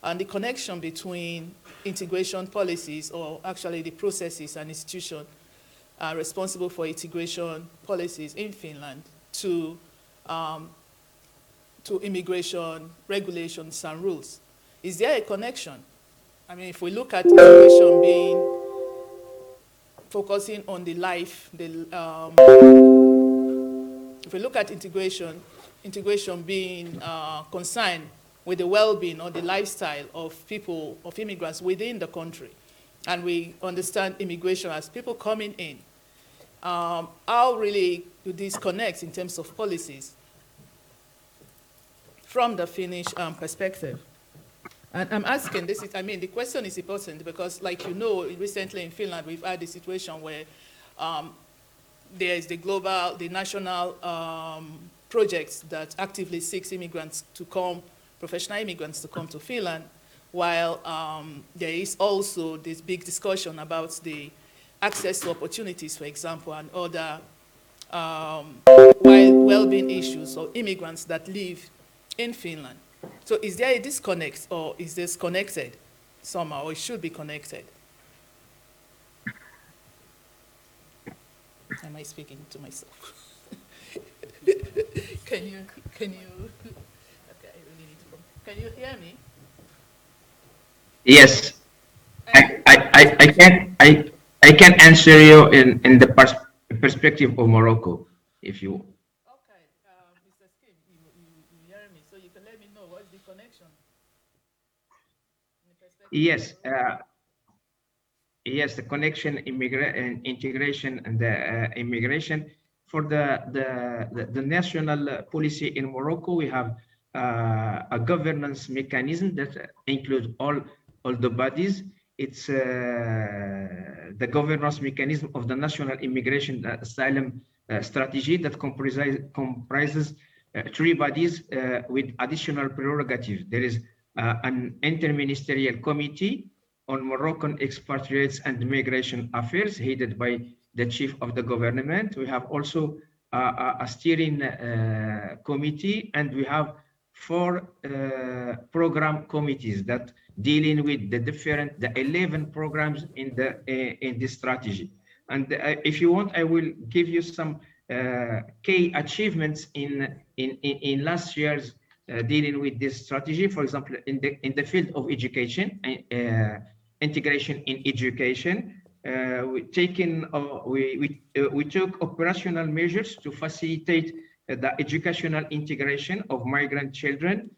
and the connection between integration policies, or actually the processes and institutions responsible for integration policies in Finland to immigration regulations and rules. Is there a connection? I mean, if we look at integration focusing on the life, if we look at integration being concerned with the well-being or the lifestyle of people, of immigrants within the country, and we understand immigration as people coming in, how really do these connect in terms of policies from the Finnish perspective? And I'm asking this, the question is important because, like you know, recently in Finland, we've had a situation where there is the national projects that actively seeks immigrants to come, professional immigrants to come to Finland, while there is also this big discussion about the access to opportunities, for example, and other well-being issues of immigrants that live in Finland. So is there a disconnect, or is this connected somehow, or it should be connected? Am I speaking to myself? Can you, okay, I really need to, can you hear me? Yes, I can answer you in the perspective of Morocco, if you. Okay, Mr. Skip, you hear me, so you can let me know what's the connection in the perspective Yes, of Morocco. yes, the connection, and integration, and the immigration for the national policy in Morocco. We have a governance mechanism that includes all the bodies. It's the governance mechanism of the national immigration asylum strategy that comprises three bodies with additional prerogatives. There is an interministerial committee on Moroccan expatriates and migration affairs, headed by the chief of the government. We have also a steering committee, and we have four program committees that dealing with the 11 programs in this strategy. And if you want, I will give you some key achievements in last year's dealing with this strategy. For example, in the field of education, integration in education, we took operational measures to facilitate the educational integration of migrant children,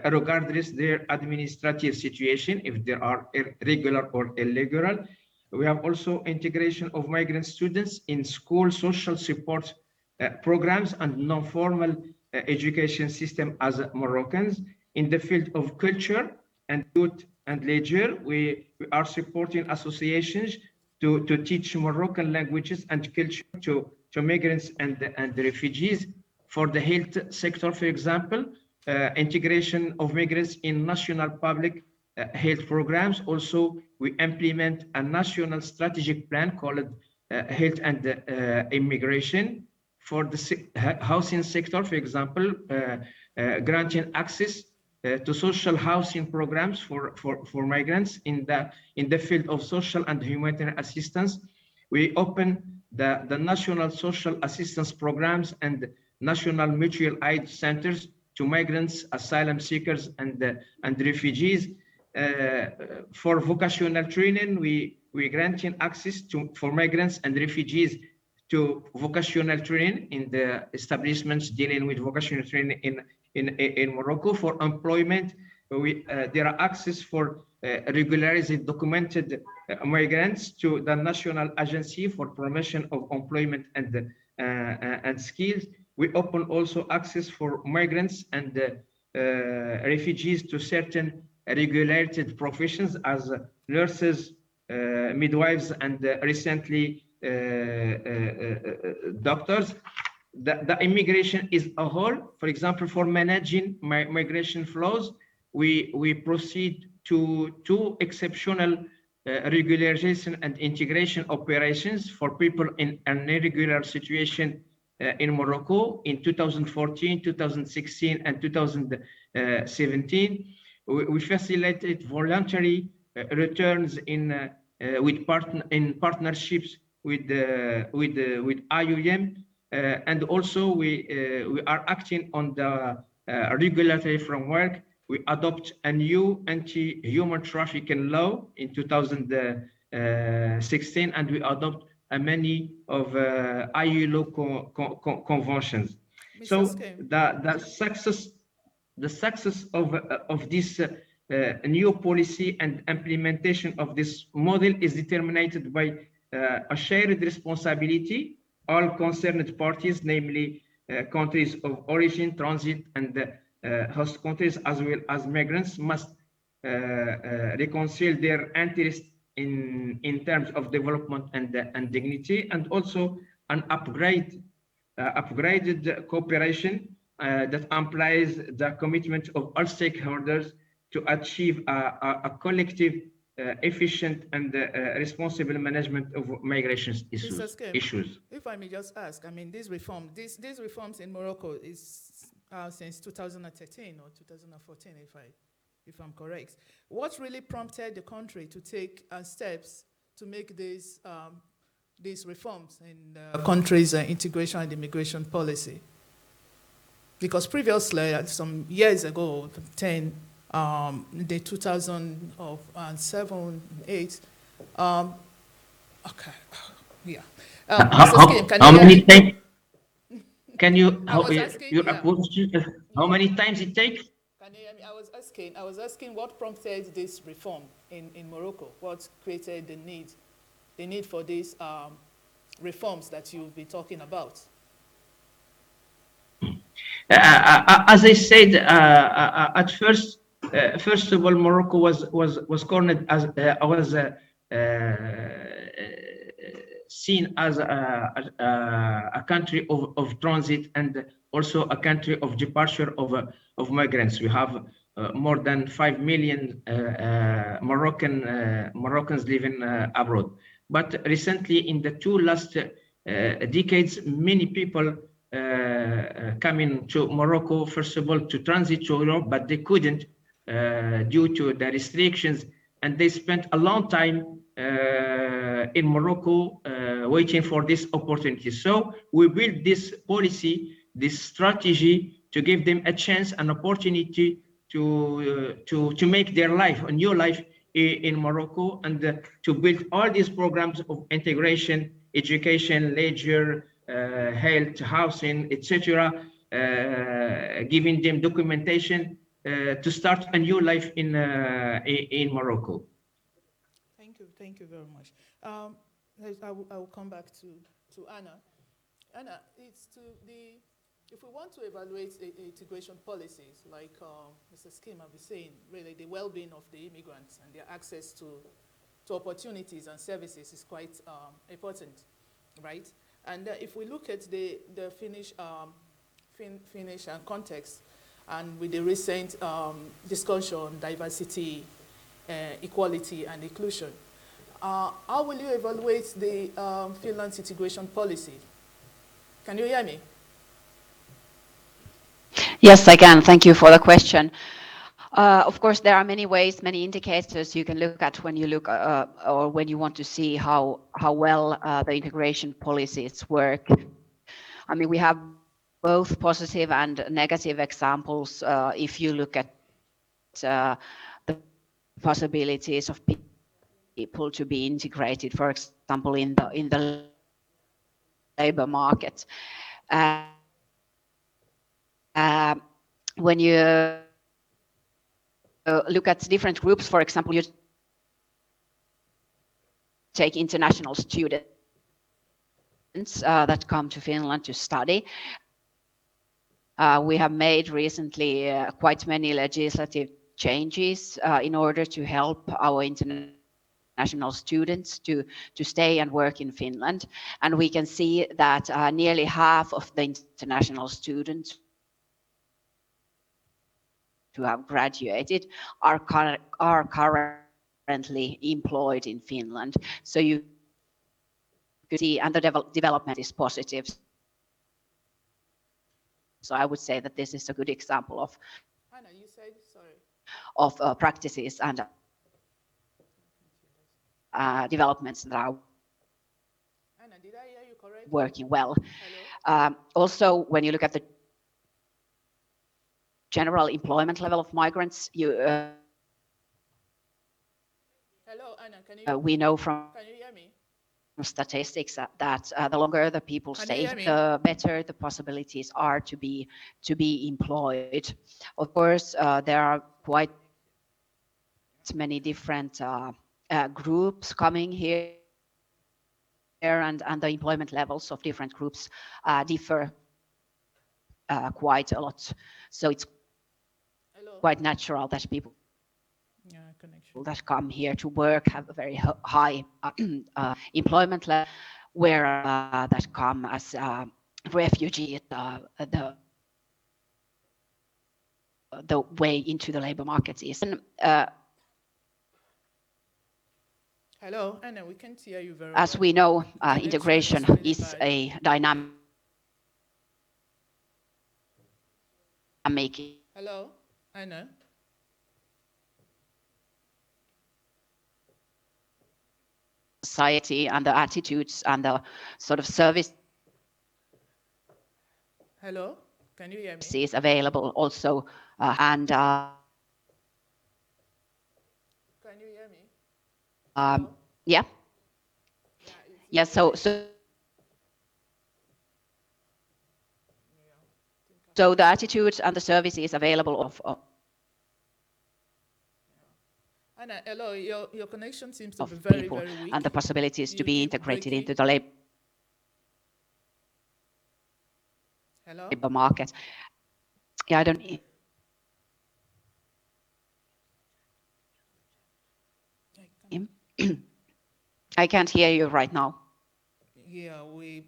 regardless their administrative situation, if they are irregular or illegal. We have also integration of migrant students in school social support programs and non-formal education system as Moroccans. In the field of culture and youth and leisure, we are supporting associations to teach Moroccan languages and culture to migrants and refugees. For the health sector, for example, integration of migrants in national public health programs. Also, we implement a national strategic plan called Health and Immigration. For the housing sector, for example, granting access to social housing programs for migrants. In the field of social and humanitarian assistance, we open the national social assistance programs and national mutual aid centers to migrants, asylum seekers, and refugees. For vocational training, we granting access for migrants and refugees to vocational training in the establishments dealing with vocational training in Morocco. For employment, there are access for regularized documented migrants to the National Agency for Promotion of Employment and Skills. We open also access for migrants and refugees to certain regulated professions as nurses, midwives, and recently doctors. The immigration is a whole. For example, for managing migration flows, we proceed to two exceptional regularization and integration operations for people in an irregular situation in Morocco in 2014, 2016, and 2017. We facilitated voluntary returns in partnerships with IUM, and also we are acting on the regulatory framework. We adopt a new anti-human trafficking law in 2016, and we adopt many of ILO conventions. Mr. So Skim. the success of this new policy and implementation of this model is determined by a shared responsibility. All concerned parties, namely countries of origin, transit, and host countries, as well as migrants, must reconcile their interests in terms of development and dignity, and also an upgraded cooperation that implies the commitment of all stakeholders to achieve a collective, efficient and responsible management of migration issues. If I may just ask, I mean, these reforms in Morocco is since 2013 or 2014, if I'm correct. What really prompted the country to take steps to make these reforms in the country's integration and immigration policy? Because previously, some years ago, the 2007, 8, okay, yeah. Mr. Skim, can how you many hear me? times? Can you? I was asking, How many times it takes? Can you hear me? I was asking what prompted this reform in Morocco? What created the need for these reforms that you've been talking about? As I said at first, first of all, Morocco was cornered as seen as a country of transit and also a country of departure of migrants. We have more than 5 million Moroccans living abroad. But recently, in the two last decades, many people coming to Morocco, first of all, to transit to Europe, but they couldn't due to the restrictions, and they spent a long time in Morocco waiting for this opportunity. So we built this policy, this strategy to give them a chance, an opportunity to make their life, a new life in Morocco, and to build all these programs of integration, education, leisure, health, housing, etc., giving them documentation to start a new life in Morocco. Thank you very much. I will come back to Anna. Anna, if we want to evaluate integration policies, like Mr. Skim have been saying, really the well-being of the immigrants and their access to opportunities and services is quite important, right? And if we look at the Finnish context, and with the recent discussion on diversity, equality, and inclusion, how will you evaluate the Finland's integration policy? Can you hear me? Yes, I can. Thank you for the question. Of course, there are many ways, many indicators you can look at when you look or when you want to see how well the integration policies work. I mean, we have both positive and negative examples. If you look at the possibilities of people to be integrated, for example, in the labor market. When you look at different groups, for example, you take international students that come to Finland to study. We have made recently quite many legislative changes in order to help our international students to stay and work in Finland. And we can see that nearly half of the international students who have graduated are currently employed in Finland. So you could see, and the development is positive. So I would say that this is a good example of Anna, you said, sorry. Of practices and developments that are Anna, did I hear you correctly? working well. Hello? Also, when you look at the general employment level of migrants, Hello, Anna, we know from can you hear me? statistics that the longer the people stay, the better the possibilities are to be employed. Of course, there are quite many different groups coming here, and the employment levels of different groups differ quite a lot. So it's quite natural that people that come here to work have a very high employment level, where that come as refugees, the the way into the labor market is. And, Hello, Anna, we can't hear you very as well. we know, Connection integration really is bad. a dynamic Hello, Anna. society and the attitudes and the sort of service Hello, can you hear me? is available also, and Can you hear me? Hello? yeah, Yeah, yeah. So the attitudes and the service is available of Anna, hello, your connection seems to be very, people very weak. and the possibilities to be keep integrated breaking. into the labor Hello? market. Yeah, I don't. I can't hear you right now. Yeah, we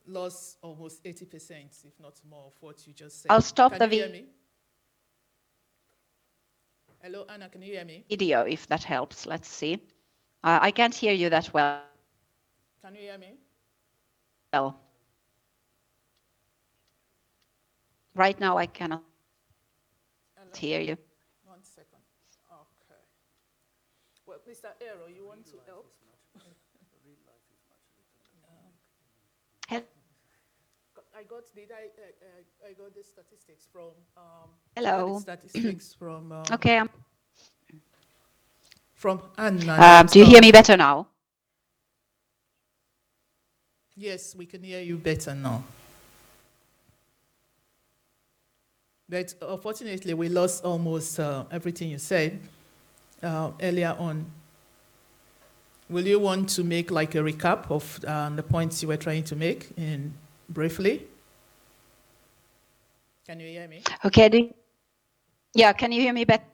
lost almost 80%, if not more, of what you just said. I'll stop Can the you hear me? Hello, Anna, can you hear me? video if that helps. Let's see. I can't hear you that well. Can you hear me? Well, right now I cannot hear you. 1 second. Okay. Well, Mr. Aero, you want to help? I got the statistics from. Hello. Statistics from. Okay. From Anna. Do you hear me better now? Yes, we can hear you better now. But unfortunately, we lost almost everything you said earlier on. Will you want to make like a recap of the points you were trying to make briefly? Can you hear me? Okay. Yeah, can you hear me better?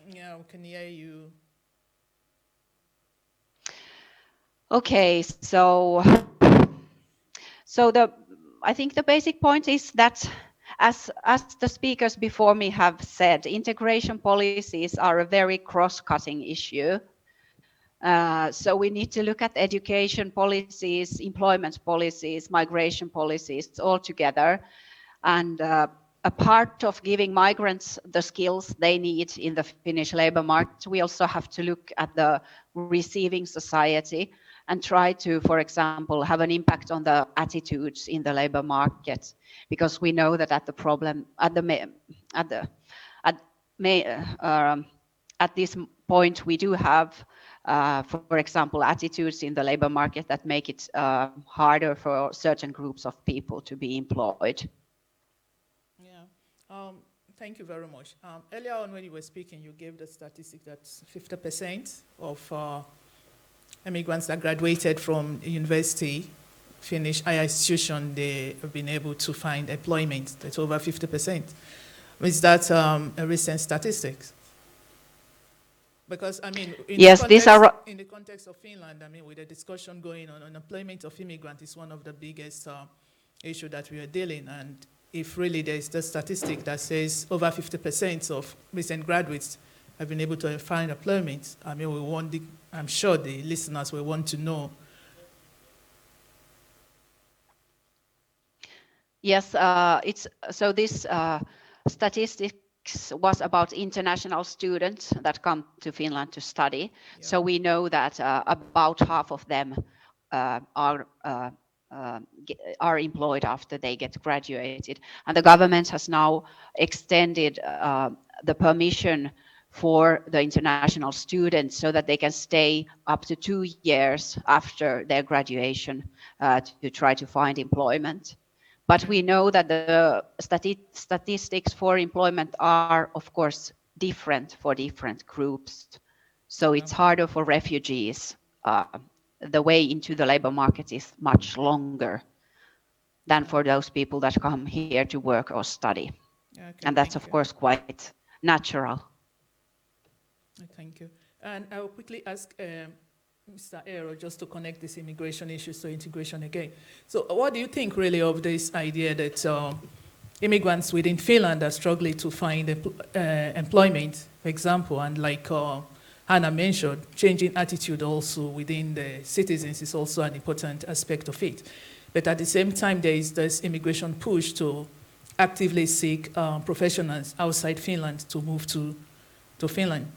Yeah, we can hear you. Okay, so I think the basic point is that as the speakers before me have said, integration policies are a very cross-cutting issue. So we need to look at education policies, employment policies, migration policies all together. And a part of giving migrants the skills they need in the Finnish labor market, we also have to look at the receiving society and try to, for example, have an impact on the attitudes in the labor market, because we know that at this point we do have, for example, attitudes in the labor market that make it harder for certain groups of people to be employed. Yeah. Thank you very much. Earlier on when you were speaking, you gave the statistic that 50% of immigrants that graduated from university, Finnish higher institution, they have been able to find employment. That's over 50%. Is that a recent statistics? Because, I mean, in the context of Finland, I mean, with the discussion going on, unemployment of immigrants is one of the biggest issue that we are dealing. And if really there's the statistic that says over 50% of recent graduates have been able to find employment, I mean, I'm sure the listeners will want to know. Yes, this statistics was about international students that come to Finland to study. Yeah. So we know that about half of them are employed after they get graduated. And the government has now extended the permission for the international students so that they can stay up to 2 years after their graduation to try to find employment. But we know that the statistics for employment are, of course, different for different groups. So it's harder for refugees. The way into the labor market is much longer than for those people that come here to work or study. Okay, and that's, of course, quite natural. Thank you. And I will quickly ask Mr. Aero, just to connect these immigration issues to integration again. So what do you think really of this idea that immigrants within Finland are struggling to find employment, for example, and like Hannah mentioned, changing attitude also within the citizens is also an important aspect of it. But at the same time, there is this immigration push to actively seek professionals outside Finland to move to Finland.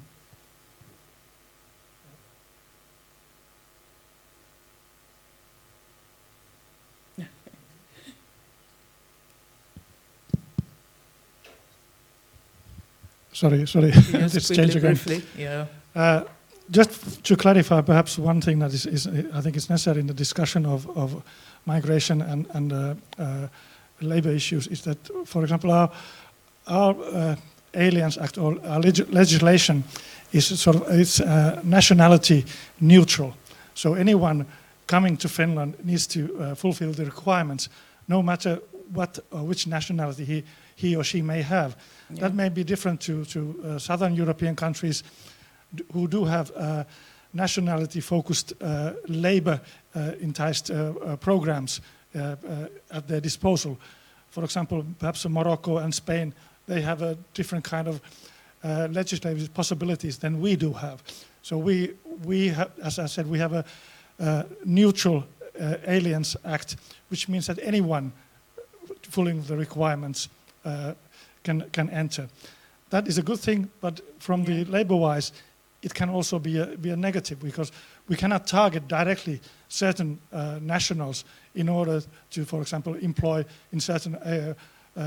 Sorry, Yes, it's changed again. briefly, yeah. Just to clarify, perhaps one thing that is I think is necessary in the discussion of migration and labor issues is that, for example, our Aliens Act or our legislation is it's nationality neutral. So anyone coming to Finland needs to fulfill the requirements, no matter what or which nationality he or she may have. Yeah. That may be different to Southern European countries who do have nationality-focused labor-enticed programs at their disposal. For example, perhaps Morocco and Spain, they have a different kind of legislative possibilities than we do have. So we have, as I said, we have a neutral Aliens Act, which means that anyone fulfilling the requirements can enter. That is a good thing, but from the labor-wise, it can also be a negative, because we cannot target directly certain nationals in order to, for example, employ in certain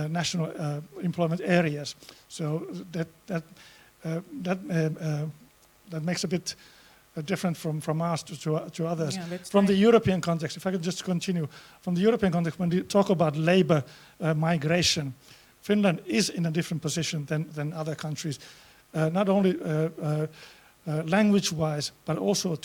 national employment areas. So that makes a bit different from us to others. Yeah, from the European context, if I could just continue, from the European context, when we talk about labor migration, Finland is in a different position than other countries, not only language-wise, but also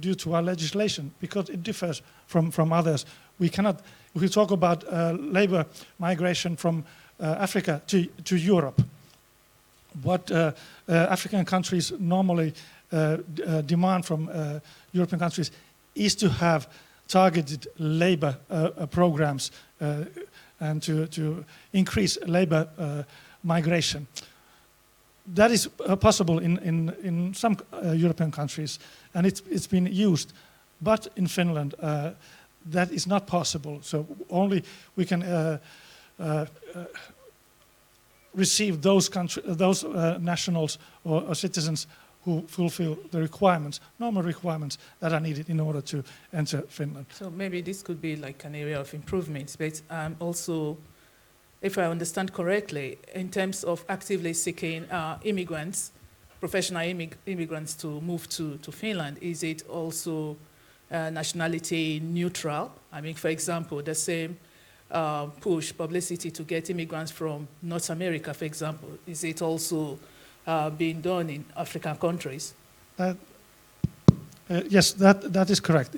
due to our legislation, because it differs from others. We cannot, if we talk about labor migration from Africa to Europe, what African countries normally demand from European countries is to have targeted labor programs and to increase labor migration. That is possible in some European countries, and it's been used. But in Finland, that is not possible. So only we can receive those nationals or citizens who fulfill the requirements, normal requirements that are needed in order to enter Finland. So maybe this could be like an area of improvement, but also, if I understand correctly, in terms of actively seeking immigrants, professional immigrants to move to Finland, is it also nationality neutral? I mean, for example, the same push publicity to get immigrants from North America, for example, is it also being done in African countries? Yes, that is correct.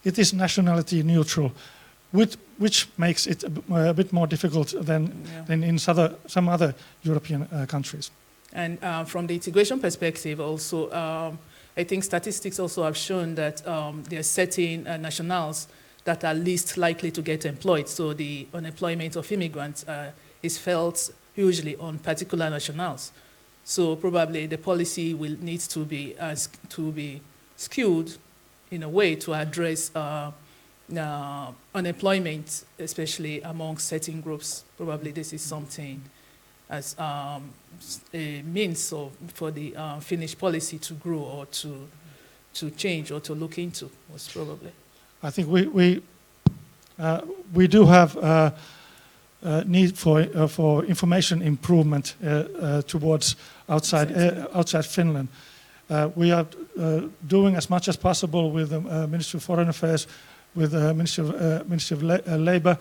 It is nationality neutral, which makes it a bit more difficult than in some other European countries. And from the integration perspective also, I think statistics also have shown that there are certain nationals that are least likely to get employed. So the unemployment of immigrants is felt hugely on particular nationals. So probably the policy will need to be skewed in a way to address unemployment, especially among certain groups. Probably this is something as a means for the Finnish policy to grow or to change or to look into, most probably. I think we do have need for information improvement towards outside Finland. We are doing as much as possible with the Ministry of Foreign Affairs, with the Ministry of Labour,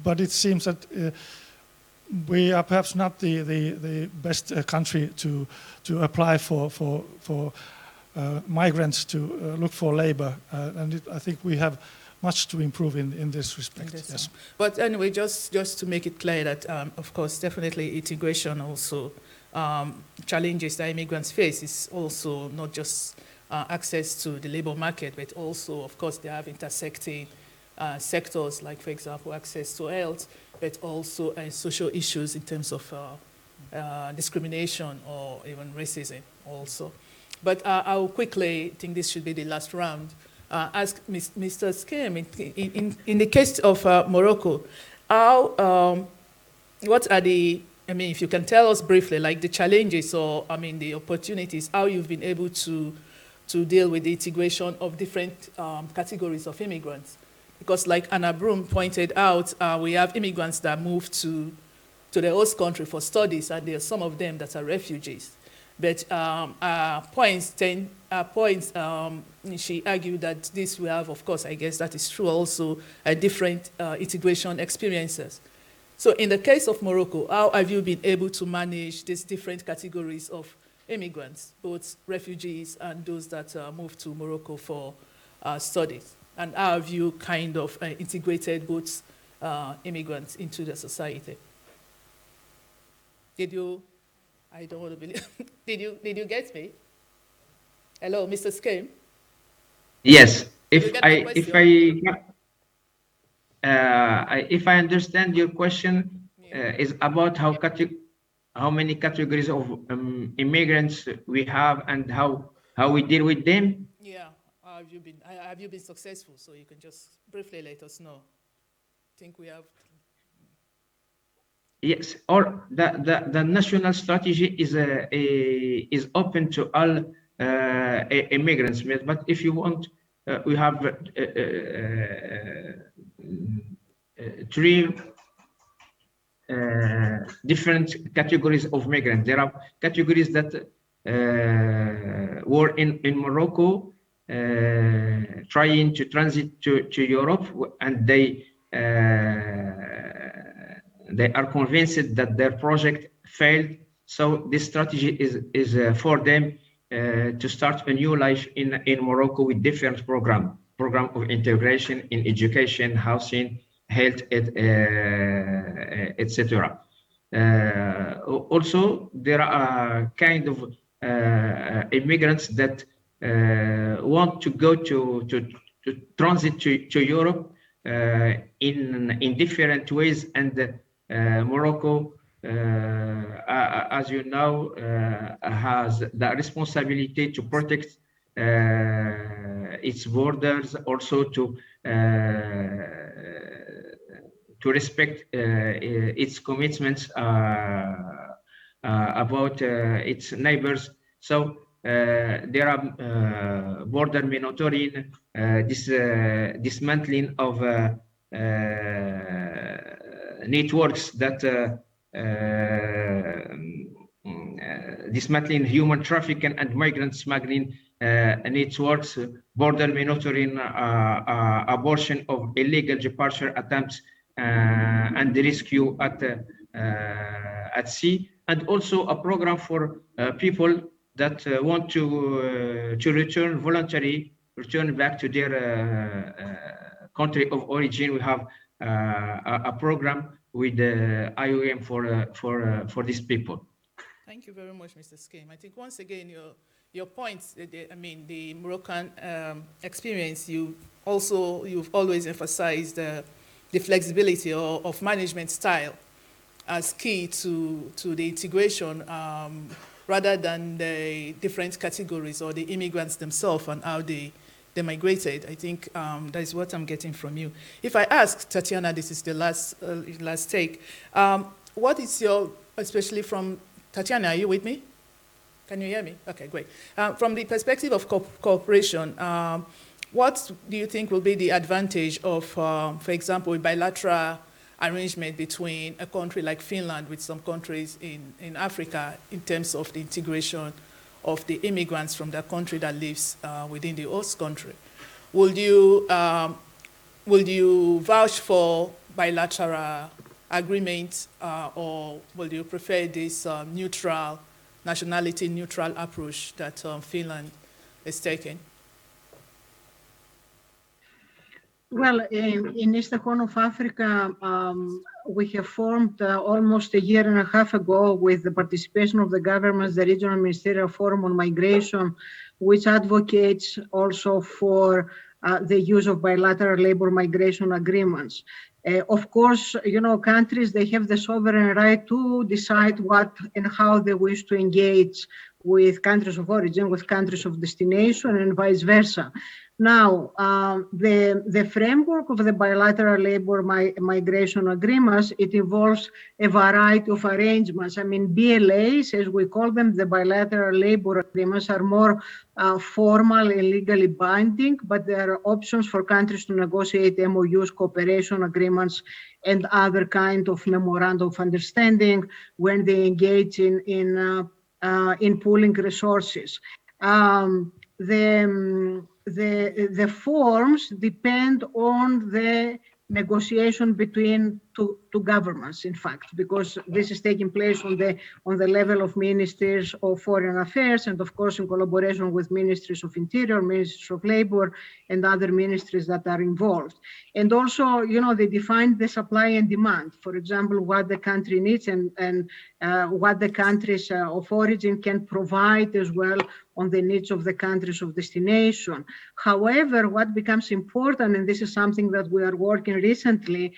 but it seems that we are perhaps not the best country to apply for migrants to look for labour, and I think we have much to improve in this respect. Yes. But anyway, just to make it clear that, of course, definitely integration also challenges that immigrants face is also not just access to the labor market, but also, of course, they have intersecting sectors, like, for example, access to health, but also social issues in terms of discrimination or even racism also. But I'll quickly, I think this should be the last round, ask Mr. Skem, in the case of Morocco, what are the, I mean, if you can tell us briefly, like the challenges or, I mean, the opportunities, how you've been able to deal with the integration of different categories of immigrants. Because like Anna Broom pointed out, we have immigrants that move to the host country for studies, and there are some of them that are refugees. But she argued that this will have, of course, I guess that is true also, different integration experiences. So in the case of Morocco, how have you been able to manage these different categories of immigrants, both refugees and those that move to Morocco for studies? And how have you kind of integrated both immigrants into the society? Did you, I don't want to believe, did you get me? Hello, Mr. Skem? Yes, If I understand your question, is about how many categories of immigrants we have and how we deal with them. Yeah, have you been successful? So you can just briefly let us know. I think we have. Yes, or the national strategy is open to all immigrants, but if you want, we have three different categories of migrants. There are categories that were in Morocco trying to transit to Europe, and they are convinced that their project failed. So this strategy is for them to start a new life in Morocco with different program of integration in education, housing, health, etc. Also, there are kind of immigrants that want to go to transit to Europe in different ways, and Morocco, as you know, has the responsibility to protect its borders, also to respect its commitments about its neighbors. So there are border monitoring, dismantling of networks that dismantling human trafficking and migrant smuggling networks, border monitoring, abortion of illegal departure attempts, and the rescue at sea, and also a program for people that want to return back to their country of origin. We have a program with the IOM for these people. Thank you very much, Mr. Skem. I think once again, your points, I mean, the Moroccan experience, you've always emphasized the flexibility of management style as key to the integration rather than the different categories or the immigrants themselves and how they migrated. I think that is what I'm getting from you. If I ask Tatiana, this is the last take, what is your, especially from Tatiana, are you with me? Can you hear me? Okay, great. From the perspective of cooperation, what do you think will be the advantage of, for example, a bilateral arrangement between a country like Finland with some countries in Africa in terms of the integration of the immigrants from that country that lives within the host country? Will you vouch for bilateral agreement or will you prefer this nationality neutral approach that Finland is taking? Well, in Eastern Horn of Africa, we have formed almost a year and a half ago with the participation of the governments, the Regional Ministerial Forum on Migration, which advocates also for the use of bilateral labor migration agreements. Of course, you know, countries, they have the sovereign right to decide what and how they wish to engage with countries of origin, with countries of destination, and vice versa. Now, the framework of the bilateral labor migration agreements, it involves a variety of arrangements. I mean, BLAs, as we call them, the bilateral labor agreements, are more formal and legally binding, but there are options for countries to negotiate MOUs, cooperation agreements, and other kind of memorandum of understanding when they engage in pooling resources. The forms depend on the negotiation between two governments, in fact, because this is taking place on the level of ministers of foreign affairs, and of course in collaboration with ministries of interior, ministries of labor, and other ministries that are involved. And also, you know, they define the supply and demand. For example, what the country needs and what the countries of origin can provide as well on the needs of the countries of destination. However, what becomes important, and this is something that we are working recently,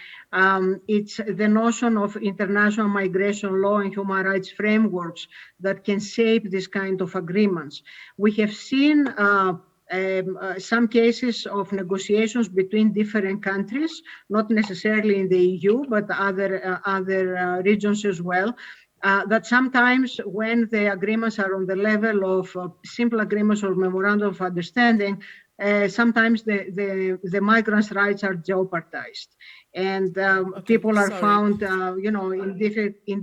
it's the notion of international migration law and human rights frameworks that can shape this kind of agreements. We have seen some cases of negotiations between different countries, not necessarily in the EU, but other regions as well. That sometimes when the agreements are on the level of simple agreements or memorandum of understanding, sometimes the migrants' rights are jeopardized. And people are found, you know, in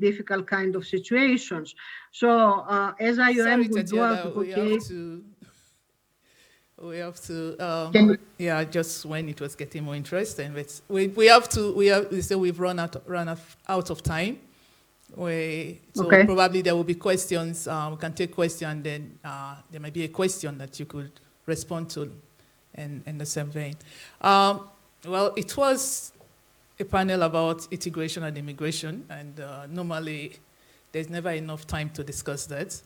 difficult kind of situations. So as IOM, we do advocate. We have to, yeah, just when it was getting more interesting, but we've run out of time. Probably there will be questions. We can take questions, then there might be a question that you could respond to in the same vein. Well, it was a panel about integration and immigration, and normally there's never enough time to discuss that.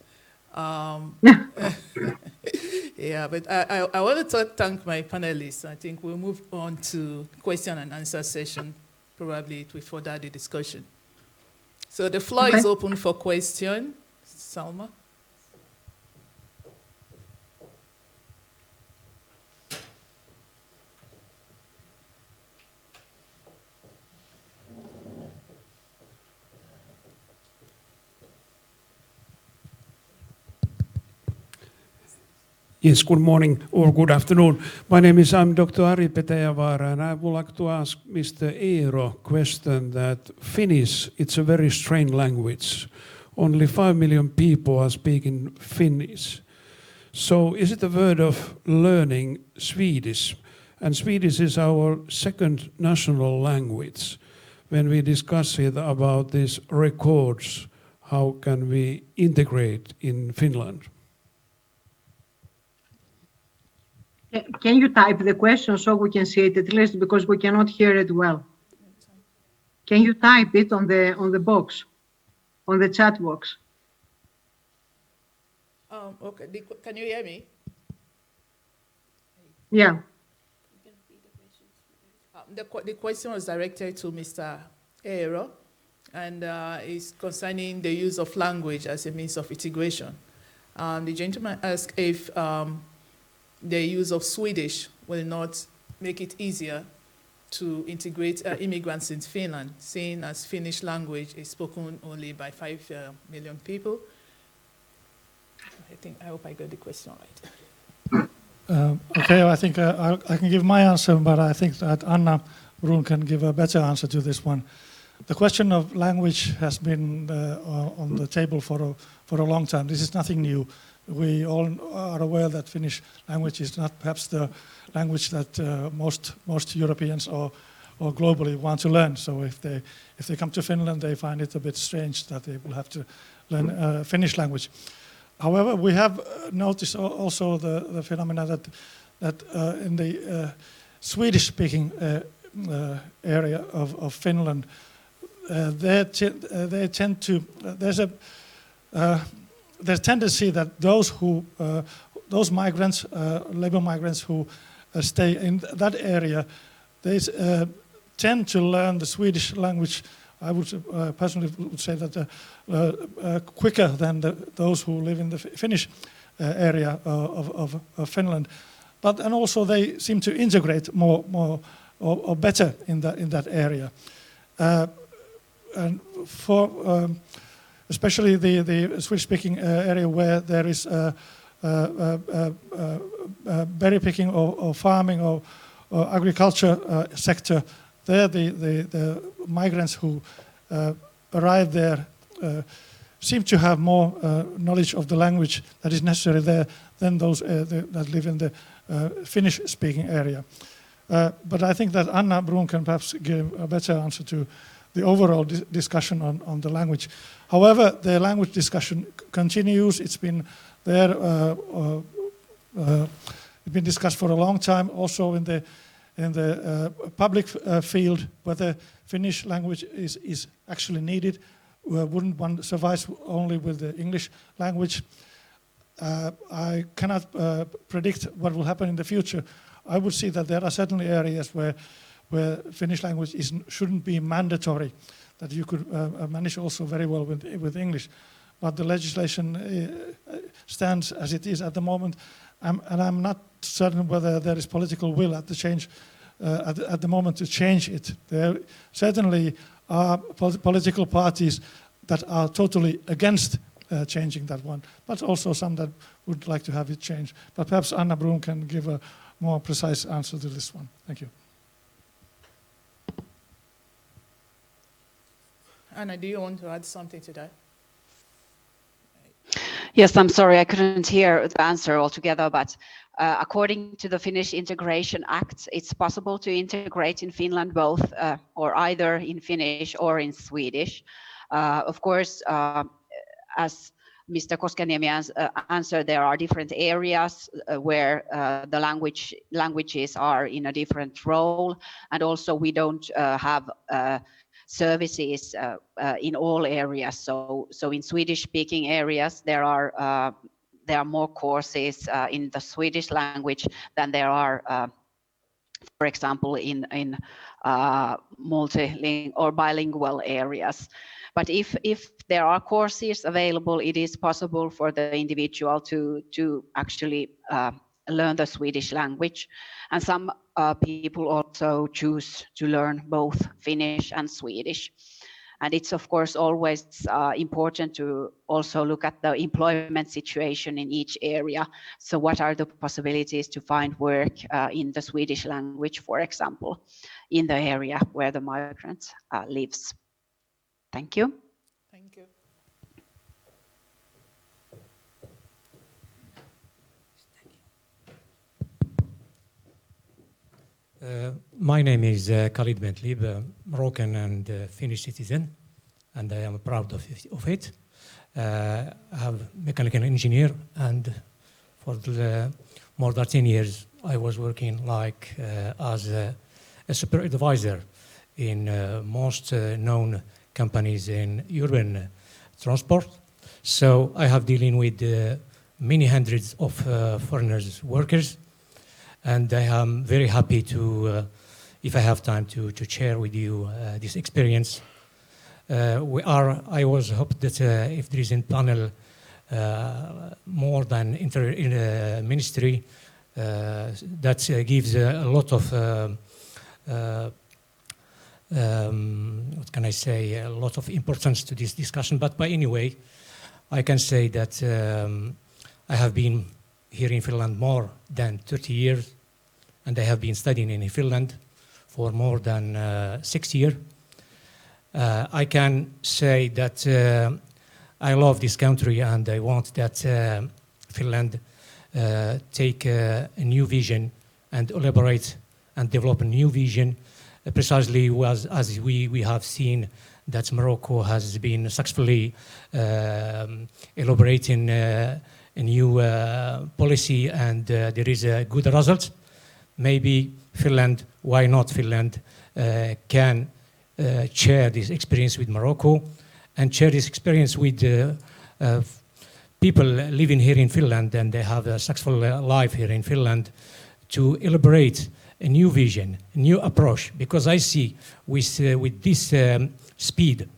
Yeah, but I want to thank my panelists. I think we'll move on to question and answer session. Probably it will further the discussion. So the floor is open for question. Salma? Yes, good morning or good afternoon. My name is Dr. Ari Petejavaara, and I would like to ask Mr. Eero a question that Finnish, it's a very strange language. Only 5 million people are speaking Finnish. So is it a word of learning Swedish? And Swedish is our second national language. When we discuss it about these records, how can we integrate in Finland? Can you type the question so we can see it at least, because we cannot hear it well? Can you type it on the box, on the chat box? Okay. Can you hear me? Yeah. The question was directed to Mr. Eero, and is concerning the use of language as a means of integration. The gentleman asked if the use of Swedish will not make it easier to integrate immigrants in Finland, seeing as Finnish language is spoken only by 5 million people. I hope I got the question right. Okay, I think I can give my answer, but I think that Anna Brun can give a better answer to this one. The question of language has been on the table for a long time. This is nothing new. We all are aware that Finnish language is not perhaps the language that most Europeans or globally want to learn. So if they come to Finland, they find it a bit strange that they will have to learn Finnish language. However, we have noticed also the phenomena that in the Swedish-speaking area of Finland, they tend to, there's a tendency that those migrants, labor migrants who stay in that area, they tend to learn the Swedish language. I would personally would say that quicker than those who live in the Finnish area of Finland, and also they seem to integrate more or better in that area. And for especially the Swedish-speaking area where there is berry picking or farming or agriculture sector, there the migrants who arrive there seem to have more knowledge of the language that is necessary there than those that live in the Finnish-speaking area. But I think that Anna Brun can perhaps give a better answer to the overall discussion on the language. However, the language discussion continues. It's been there, it's been discussed for a long time, also in the public field, whether Finnish language is actually needed. Wouldn't one suffice only with the English language? I cannot predict what will happen in the future. I would see that there are certainly areas where Finnish language shouldn't be mandatory, that you could manage also very well with English. But the legislation stands as it is at the moment, and I'm not certain whether there is political will at the moment to change it. There certainly are political parties that are totally against changing that one, but also some that would like to have it changed. But perhaps Anna Brun can give a more precise answer to this one. Thank you. Anna, do you want to add something to that? Yes, I'm sorry, I couldn't hear the answer altogether, but according to the Finnish Integration Act, it's possible to integrate in Finland both, or either in Finnish or in Swedish. Of course, as Mr. Koskaniemi answered, there are different areas where the languages are in a different role, and also we don't have services in all areas. So in Swedish-speaking areas, there are more courses in the Swedish language than there are, for example, in multilingual or bilingual areas. But if there are courses available, it is possible for the individual to actually learn the Swedish language. And some people also choose to learn both Finnish and Swedish. And it's of course always important to also look at the employment situation in each area. So what are the possibilities to find work in the Swedish language, for example, in the area where the migrant lives? Thank you. Thank you. My name is Khalid Bentlib, a Moroccan and Finnish citizen, and I am proud of it. I have mechanical engineer, and for more than 10 years, I was working as a supervisor in most known companies in urban transport. So I have dealing with many hundreds of foreigners workers, and I am very happy to, if I have time, to share with you this experience. I was hoping that if there is in panel more than in ministry that gives a lot of what can I say, a lot of importance to this discussion. But anyway, I can say that I have been here in Finland more than 30 years, and I have been studying in Finland for more than 6 years. I can say that I love this country, and I want that Finland take a new vision and elaborate and develop a new vision, precisely as we have seen that Morocco has been successfully elaborating a new policy, and there is a good result. Maybe Finland, why not Finland can share this experience with Morocco and share this experience with people living here in Finland, and they have a successful life here in Finland, to elaborate a new vision, a new approach. Because I see with this speed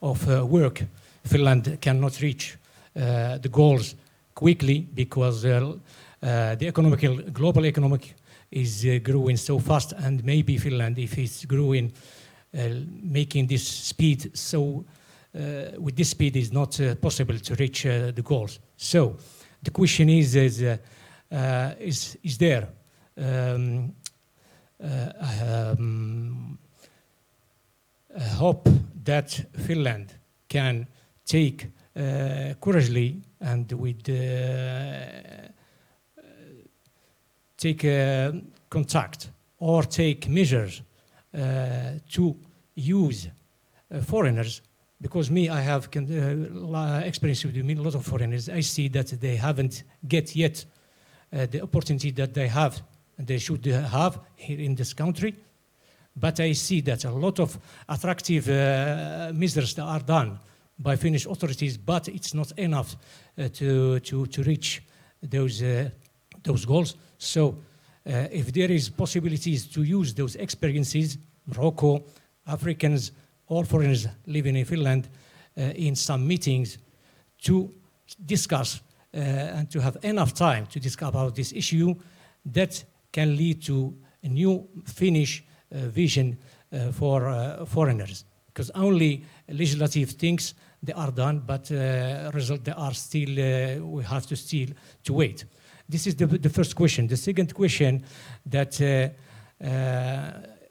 of work, Finland cannot reach the goals quickly, because the global economic is growing so fast, and maybe Finland, if it's growing, making this speed so with this speed is not possible to reach the goals. So the question is there a hope that Finland can take courageously and with take contact or take measures to use foreigners? Because me, I have experience with a lot of foreigners. I see that they haven't get yet the opportunity that they have and they should have here in this country. But I see that a lot of attractive measures that are done by Finnish authorities, but it's not enough to reach those goals. So if there is possibilities to use those experiences, Morocco, Africans, all foreigners living in Finland, in some meetings to discuss and to have enough time to discuss about this issue, that can lead to a new Finnish vision for foreigners. Because only legislative things, they are done, but result they are still, we have to still to wait. This is the first question. The second question, that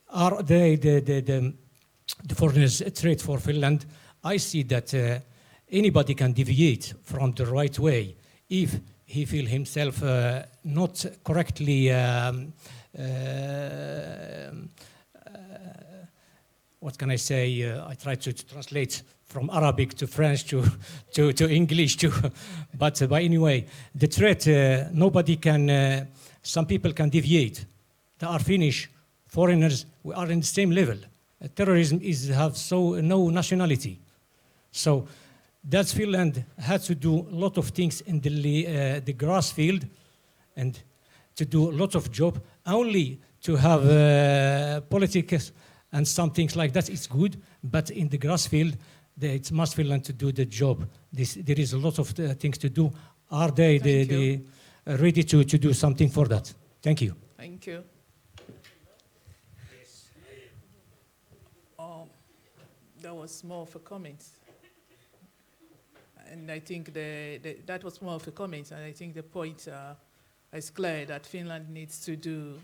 are the foreigners a threat for Finland? I see that anybody can deviate from the right way if he feels himself not correctly, what can I say? I try to translate from Arabic to French to English, but anyway, the threat, nobody can, some people can deviate. There are Finnish foreigners, we are in the same level. Terrorism have no nationality. So that Finland had to do a lot of things in the grass field and to do a lot of job. Only to have politics and some things like that, it's good, but in the grass field, it must Finland to do the job. There is a lot of things to do. Are they ready to do something for that? Thank you. Thank you. That was more of a comment. And I think that was more of a comment, and I think the point is clear that Finland needs to do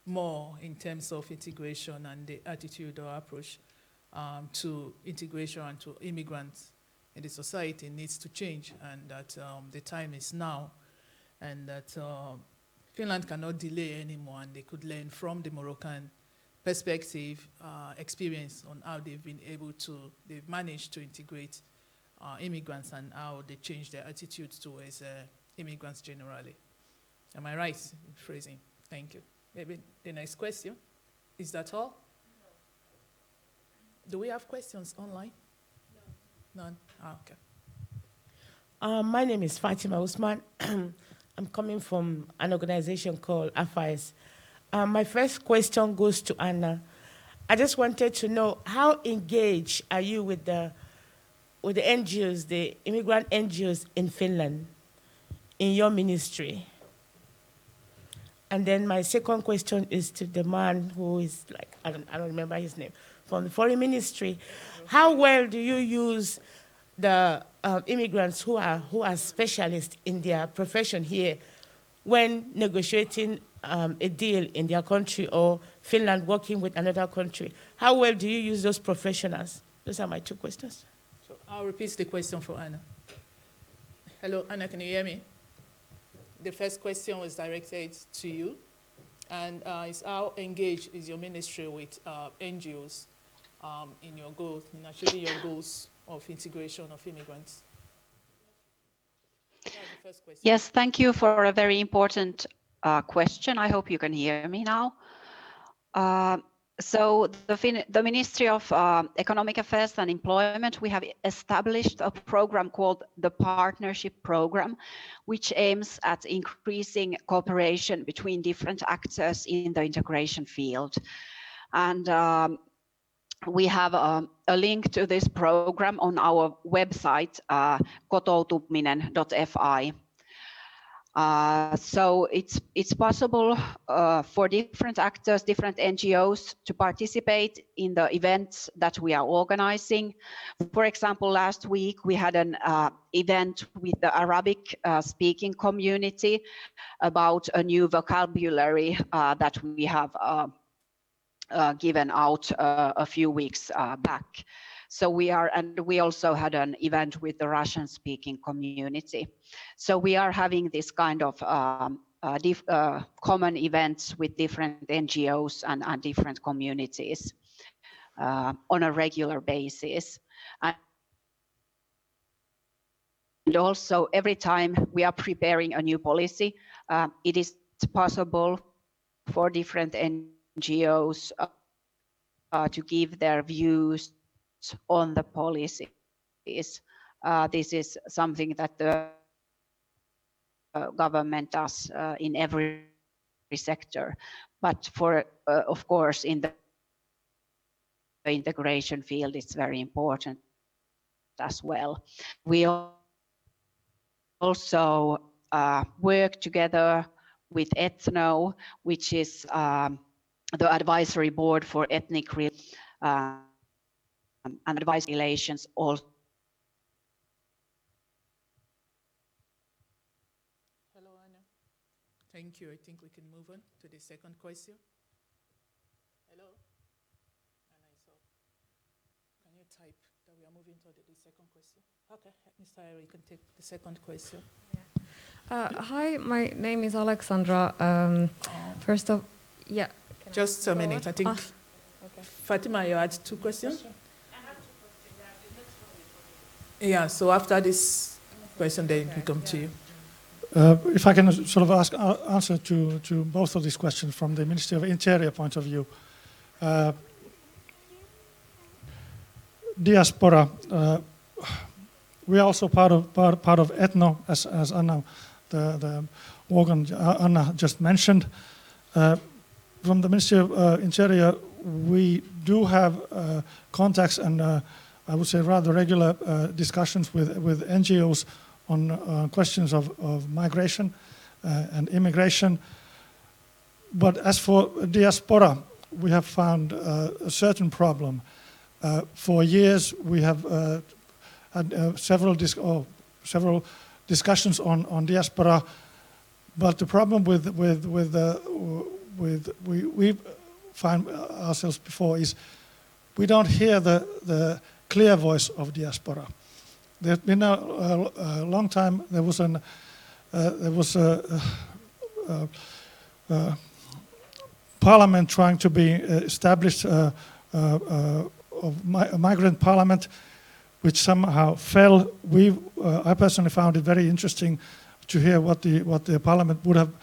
more in terms of integration and the attitude or approach to integration and to immigrants in the society needs to change, and that the time is now, and that Finland cannot delay anymore, and they could learn from the Moroccan perspective, experience on how they've managed to integrate immigrants and how they change their attitudes towards immigrants generally. Am I right in phrasing? Thank you. Maybe the next question. Is that all? No. Do we have questions online? No. None? Okay. My name is Fatima Usman. I'm coming from an organization called AFIS. My first question goes to Anna. I just wanted to know, how engaged are you with the NGOs, the immigrant NGOs in Finland, in your ministry? And then my second question is to the man who is like, I don't remember his name, from the foreign ministry. How well do you use the immigrants who are specialists in their profession here when negotiating a deal in their country, or Finland working with another country? How well do you use those professionals? Those are my two questions. So I'll repeat the question for Anna. Hello, Anna, can you hear me? The first question was directed to you, and is how engaged is your ministry with NGOs in your goals, in achieving your goals of integration of immigrants? That was the first question. Yes, thank you for a very important question. I hope you can hear me now. So the Ministry of Economic Affairs and Employment, we have established a program called the Partnership Program, which aims at increasing cooperation between different actors in the integration field. And we have a link to this program on our website, kotoutuminen.fi. So it's possible for different actors, different NGOs to participate in the events that we are organizing. For example, last week we had an event with the Arabic speaking community about a new vocabulary that we have given out a few weeks back. So we also had an event with the Russian speaking community. So we are having this kind of common events with different NGOs and different communities on a regular basis. And also every time we are preparing a new policy, it is possible for different NGOs to give their views on the policies. This is something that the government does in every sector, but for of course in the integration field it's very important as well. We also work together with Ethno, which is the advisory board for ethnic and advice relations also. Hello, Anna. Thank you. I think we can move on to the second question. Hello? Anna is up. Can you type that we are moving to the second question? Okay, Mr. Iro, you can take the second question. Hi, my name is Alexandra. First of, yeah. Just a minute. I think okay. Fatima, you had two questions? Yeah, so after this question, then we come to you. If I can sort of answer to both of these questions from the Ministry of Interior point of view. Diaspora, we are also part of Ethno, as Anna, the organ Anna just mentioned. From the Ministry of Interior, we do have contacts and I would say rather regular discussions with NGOs on questions of migration and immigration. But as for diaspora, we have found a certain problem. For years, we have had several discussions on diaspora, but the problem we find ourselves before is we don't hear the clear voice of diaspora. There's been a long time. There was a parliament trying to be established, a migrant parliament, which somehow fell. I personally found it very interesting to hear what the parliament would have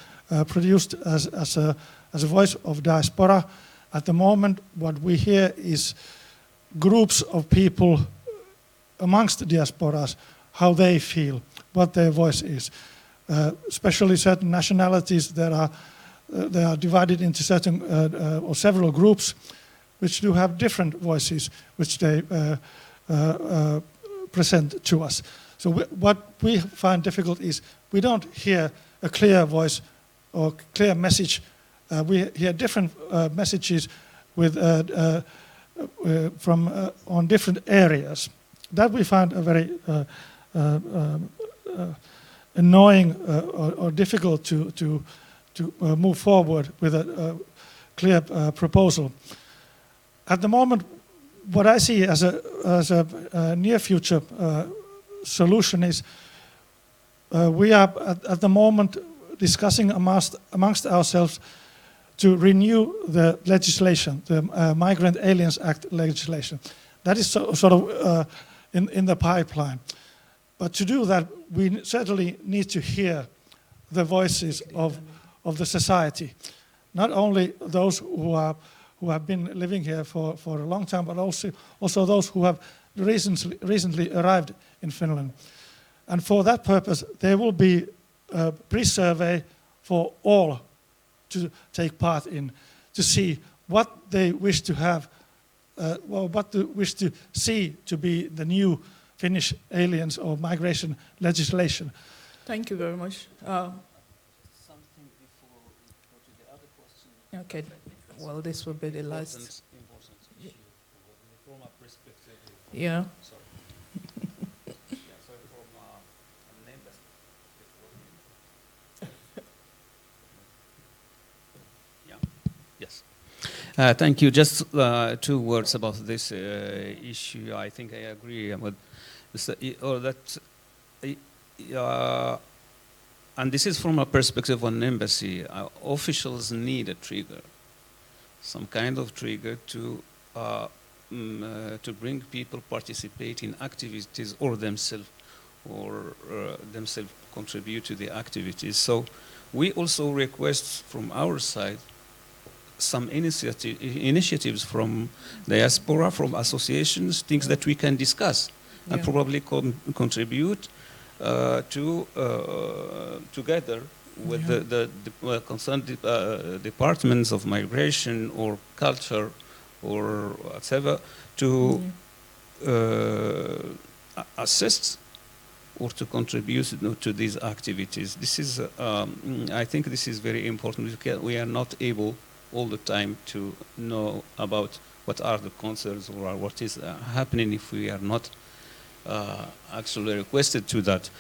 produced as a voice of diaspora. At the moment, what we hear is groups of people amongst the diasporas, how they feel, what their voice is. Especially certain nationalities that are divided into certain or several groups, which do have different voices, which they present to us. So what we find difficult is we don't hear a clear voice or clear message. We hear different messages with from on different areas. That we find a very annoying or difficult to move forward with a clear proposal. At the moment, what I see as a near future solution is we are at the moment discussing amongst ourselves to renew the legislation, the Migrant Aliens Act legislation. That is sort of in the pipeline. But to do that, we certainly need to hear the voices of the society. Not only those who are who have been living here for a long time, but also those who have recently arrived in Finland. And for that purpose, there will be a pre-survey for all to take part in, to see what they wish to have, what they wish to see to be the new Finnish aliens or migration legislation. Thank you very much. Something before we go to the other question. Okay, well, this will be the last. Important issue from a perspective. Yeah. Sorry. Yeah, so from a member yeah. Yes. Thank you. Just 2 words about this issue. I think I agree with this, and this is from a perspective of an embassy. Officials need a trigger, some kind of trigger to bring people participate in activities or themselves contribute to the activities. So we also request from our side some initiatives from diaspora, from associations, things that we can discuss and probably contribute together with the concerned departments of migration or culture or whatever to assist or to contribute to these activities. This is, I think this is very important. We are not able all the time to know about what are the concerns or what is happening if we are not actually requested to that.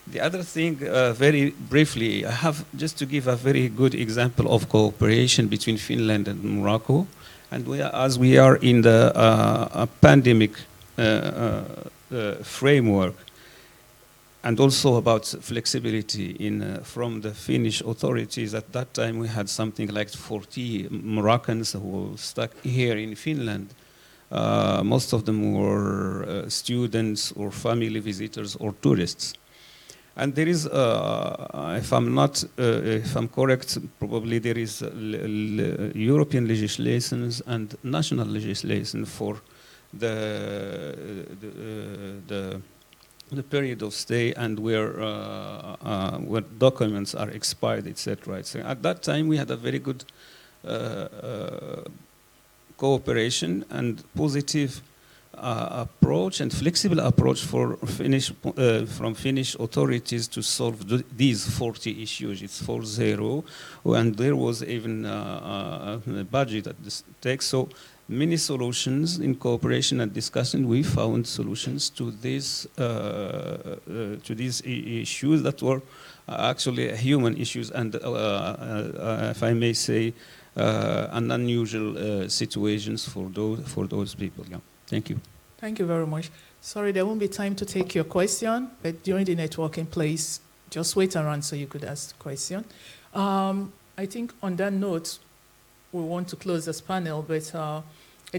The other thing, very briefly, I have just to give a very good example of cooperation between Finland and Morocco. And as we are in the pandemic framework, and also about flexibility from the Finnish authorities. At that time, we had something like 40 Moroccans who were stuck here in Finland. Most of them were students or family visitors or tourists. And there is, if I'm correct, probably there is European legislations and national legislation for the period of stay and where documents are expired, etc. So at that time, we had a very good cooperation and positive approach and flexible approach from Finnish authorities to solve these 40 issues. It's 40, and there was even a budget at this stake. So many solutions in cooperation and discussion. We found solutions to these issues that were actually human issues and, if I may say, an unusual situations for those people. Yeah. Thank you. Thank you very much. Sorry, there won't be time to take your question, but during the networking, please just wait around so you could ask the question. I think on that note, we want to close this panel, but I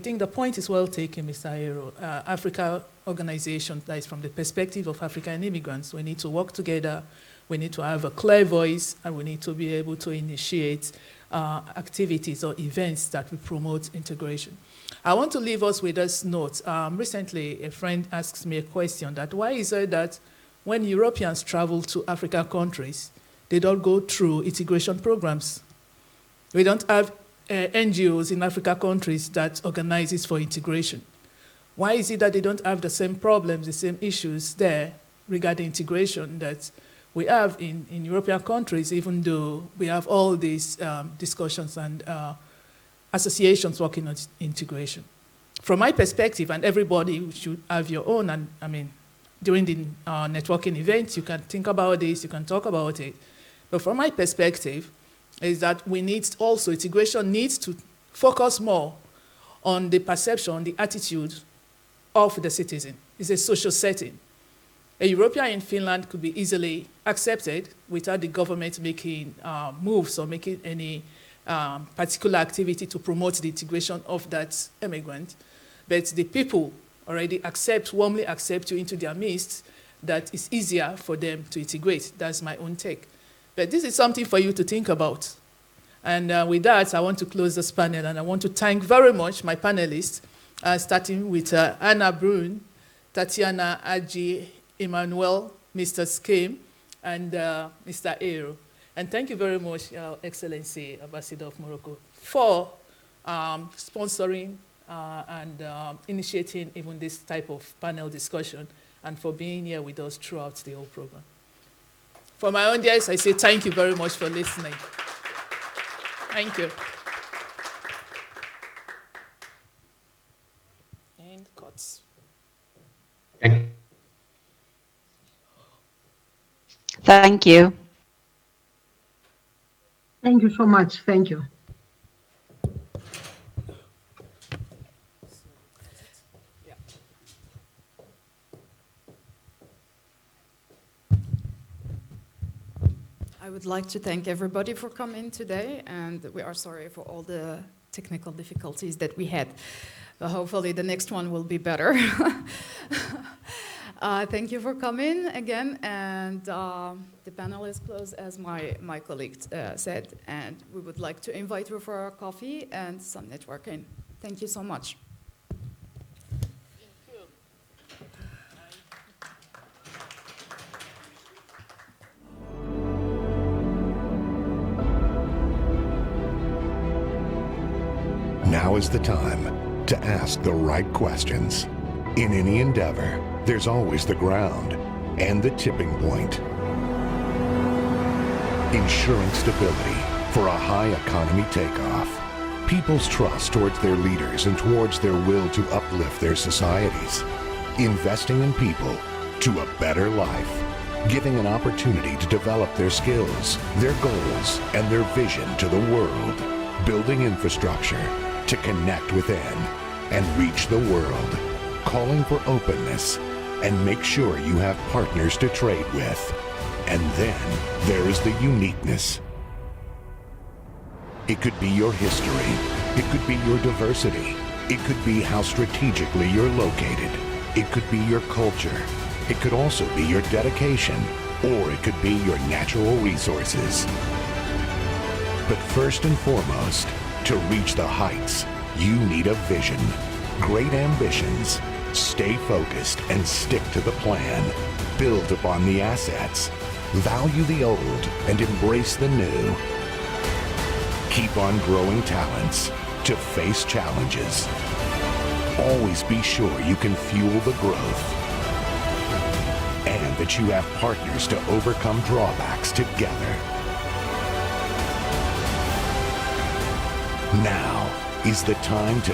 think the point is well taken, Mr. Aero. Africa organization, that is from the perspective of African immigrants, we need to work together, we need to have a clear voice, and we need to be able to initiate activities or events that will promote integration. I want to leave us with this note. Recently, a friend asked me a question that why is it that when Europeans travel to African countries, they don't go through integration programs? We don't have NGOs in African countries that organizes for integration. Why is it that they don't have the same problems, the same issues there regarding integration that we have in European countries, even though we have all these discussions and associations working on integration? From my perspective, and everybody should have your own, and I mean, during the networking events, you can think about this, you can talk about it. But from my perspective, is that we need also, integration needs to focus more on the perception, the attitude of the citizen. It's a social setting. A European in Finland could be easily accepted without the government making moves or making any particular activity to promote the integration of that immigrant. But the people already warmly accept you into their midst, that it's easier for them to integrate. That's my own take. But this is something for you to think about. And with that, I want to close this panel, and I want to thank very much my panelists, starting with Anna Brun, Tatiana Aji, Emmanuel, Mr. Skim, and Mr. Aero. And thank you very much, Your Excellency, Ambassador of Morocco, for sponsoring and initiating even this type of panel discussion, and for being here with us throughout the whole program. For my audience, I say thank you very much for listening. Thank you. And cuts. Thank you. Thank you so much. Thank you. I would like to thank everybody for coming today, and we are sorry for all the technical difficulties that we had. Hopefully the next one will be better. Thank you for coming again, and the panel is closed, as my colleague said, and we would like to invite you for a coffee and some networking. Thank you so much. Now is the time to ask the right questions. In any endeavor, there's always the ground and the tipping point. Ensuring stability for a high economy takeoff. People's trust towards their leaders and towards their will to uplift their societies. Investing in people to a better life. Giving an opportunity to develop their skills, their goals, and their vision to the world. Building infrastructure to connect within and reach the world, calling for openness and make sure you have partners to trade with. And then there is the uniqueness. It could be your history, it could be your diversity, it could be how strategically you're located, it could be your culture, it could also be your dedication, or it could be your natural resources. But first and foremost, to reach the heights, you need a vision, great ambitions. Stay focused and stick to the plan. Build upon the assets. Value the old and embrace the new. Keep on growing talents to face challenges. Always be sure you can fuel the growth and that you have partners to overcome drawbacks together. Now is the time to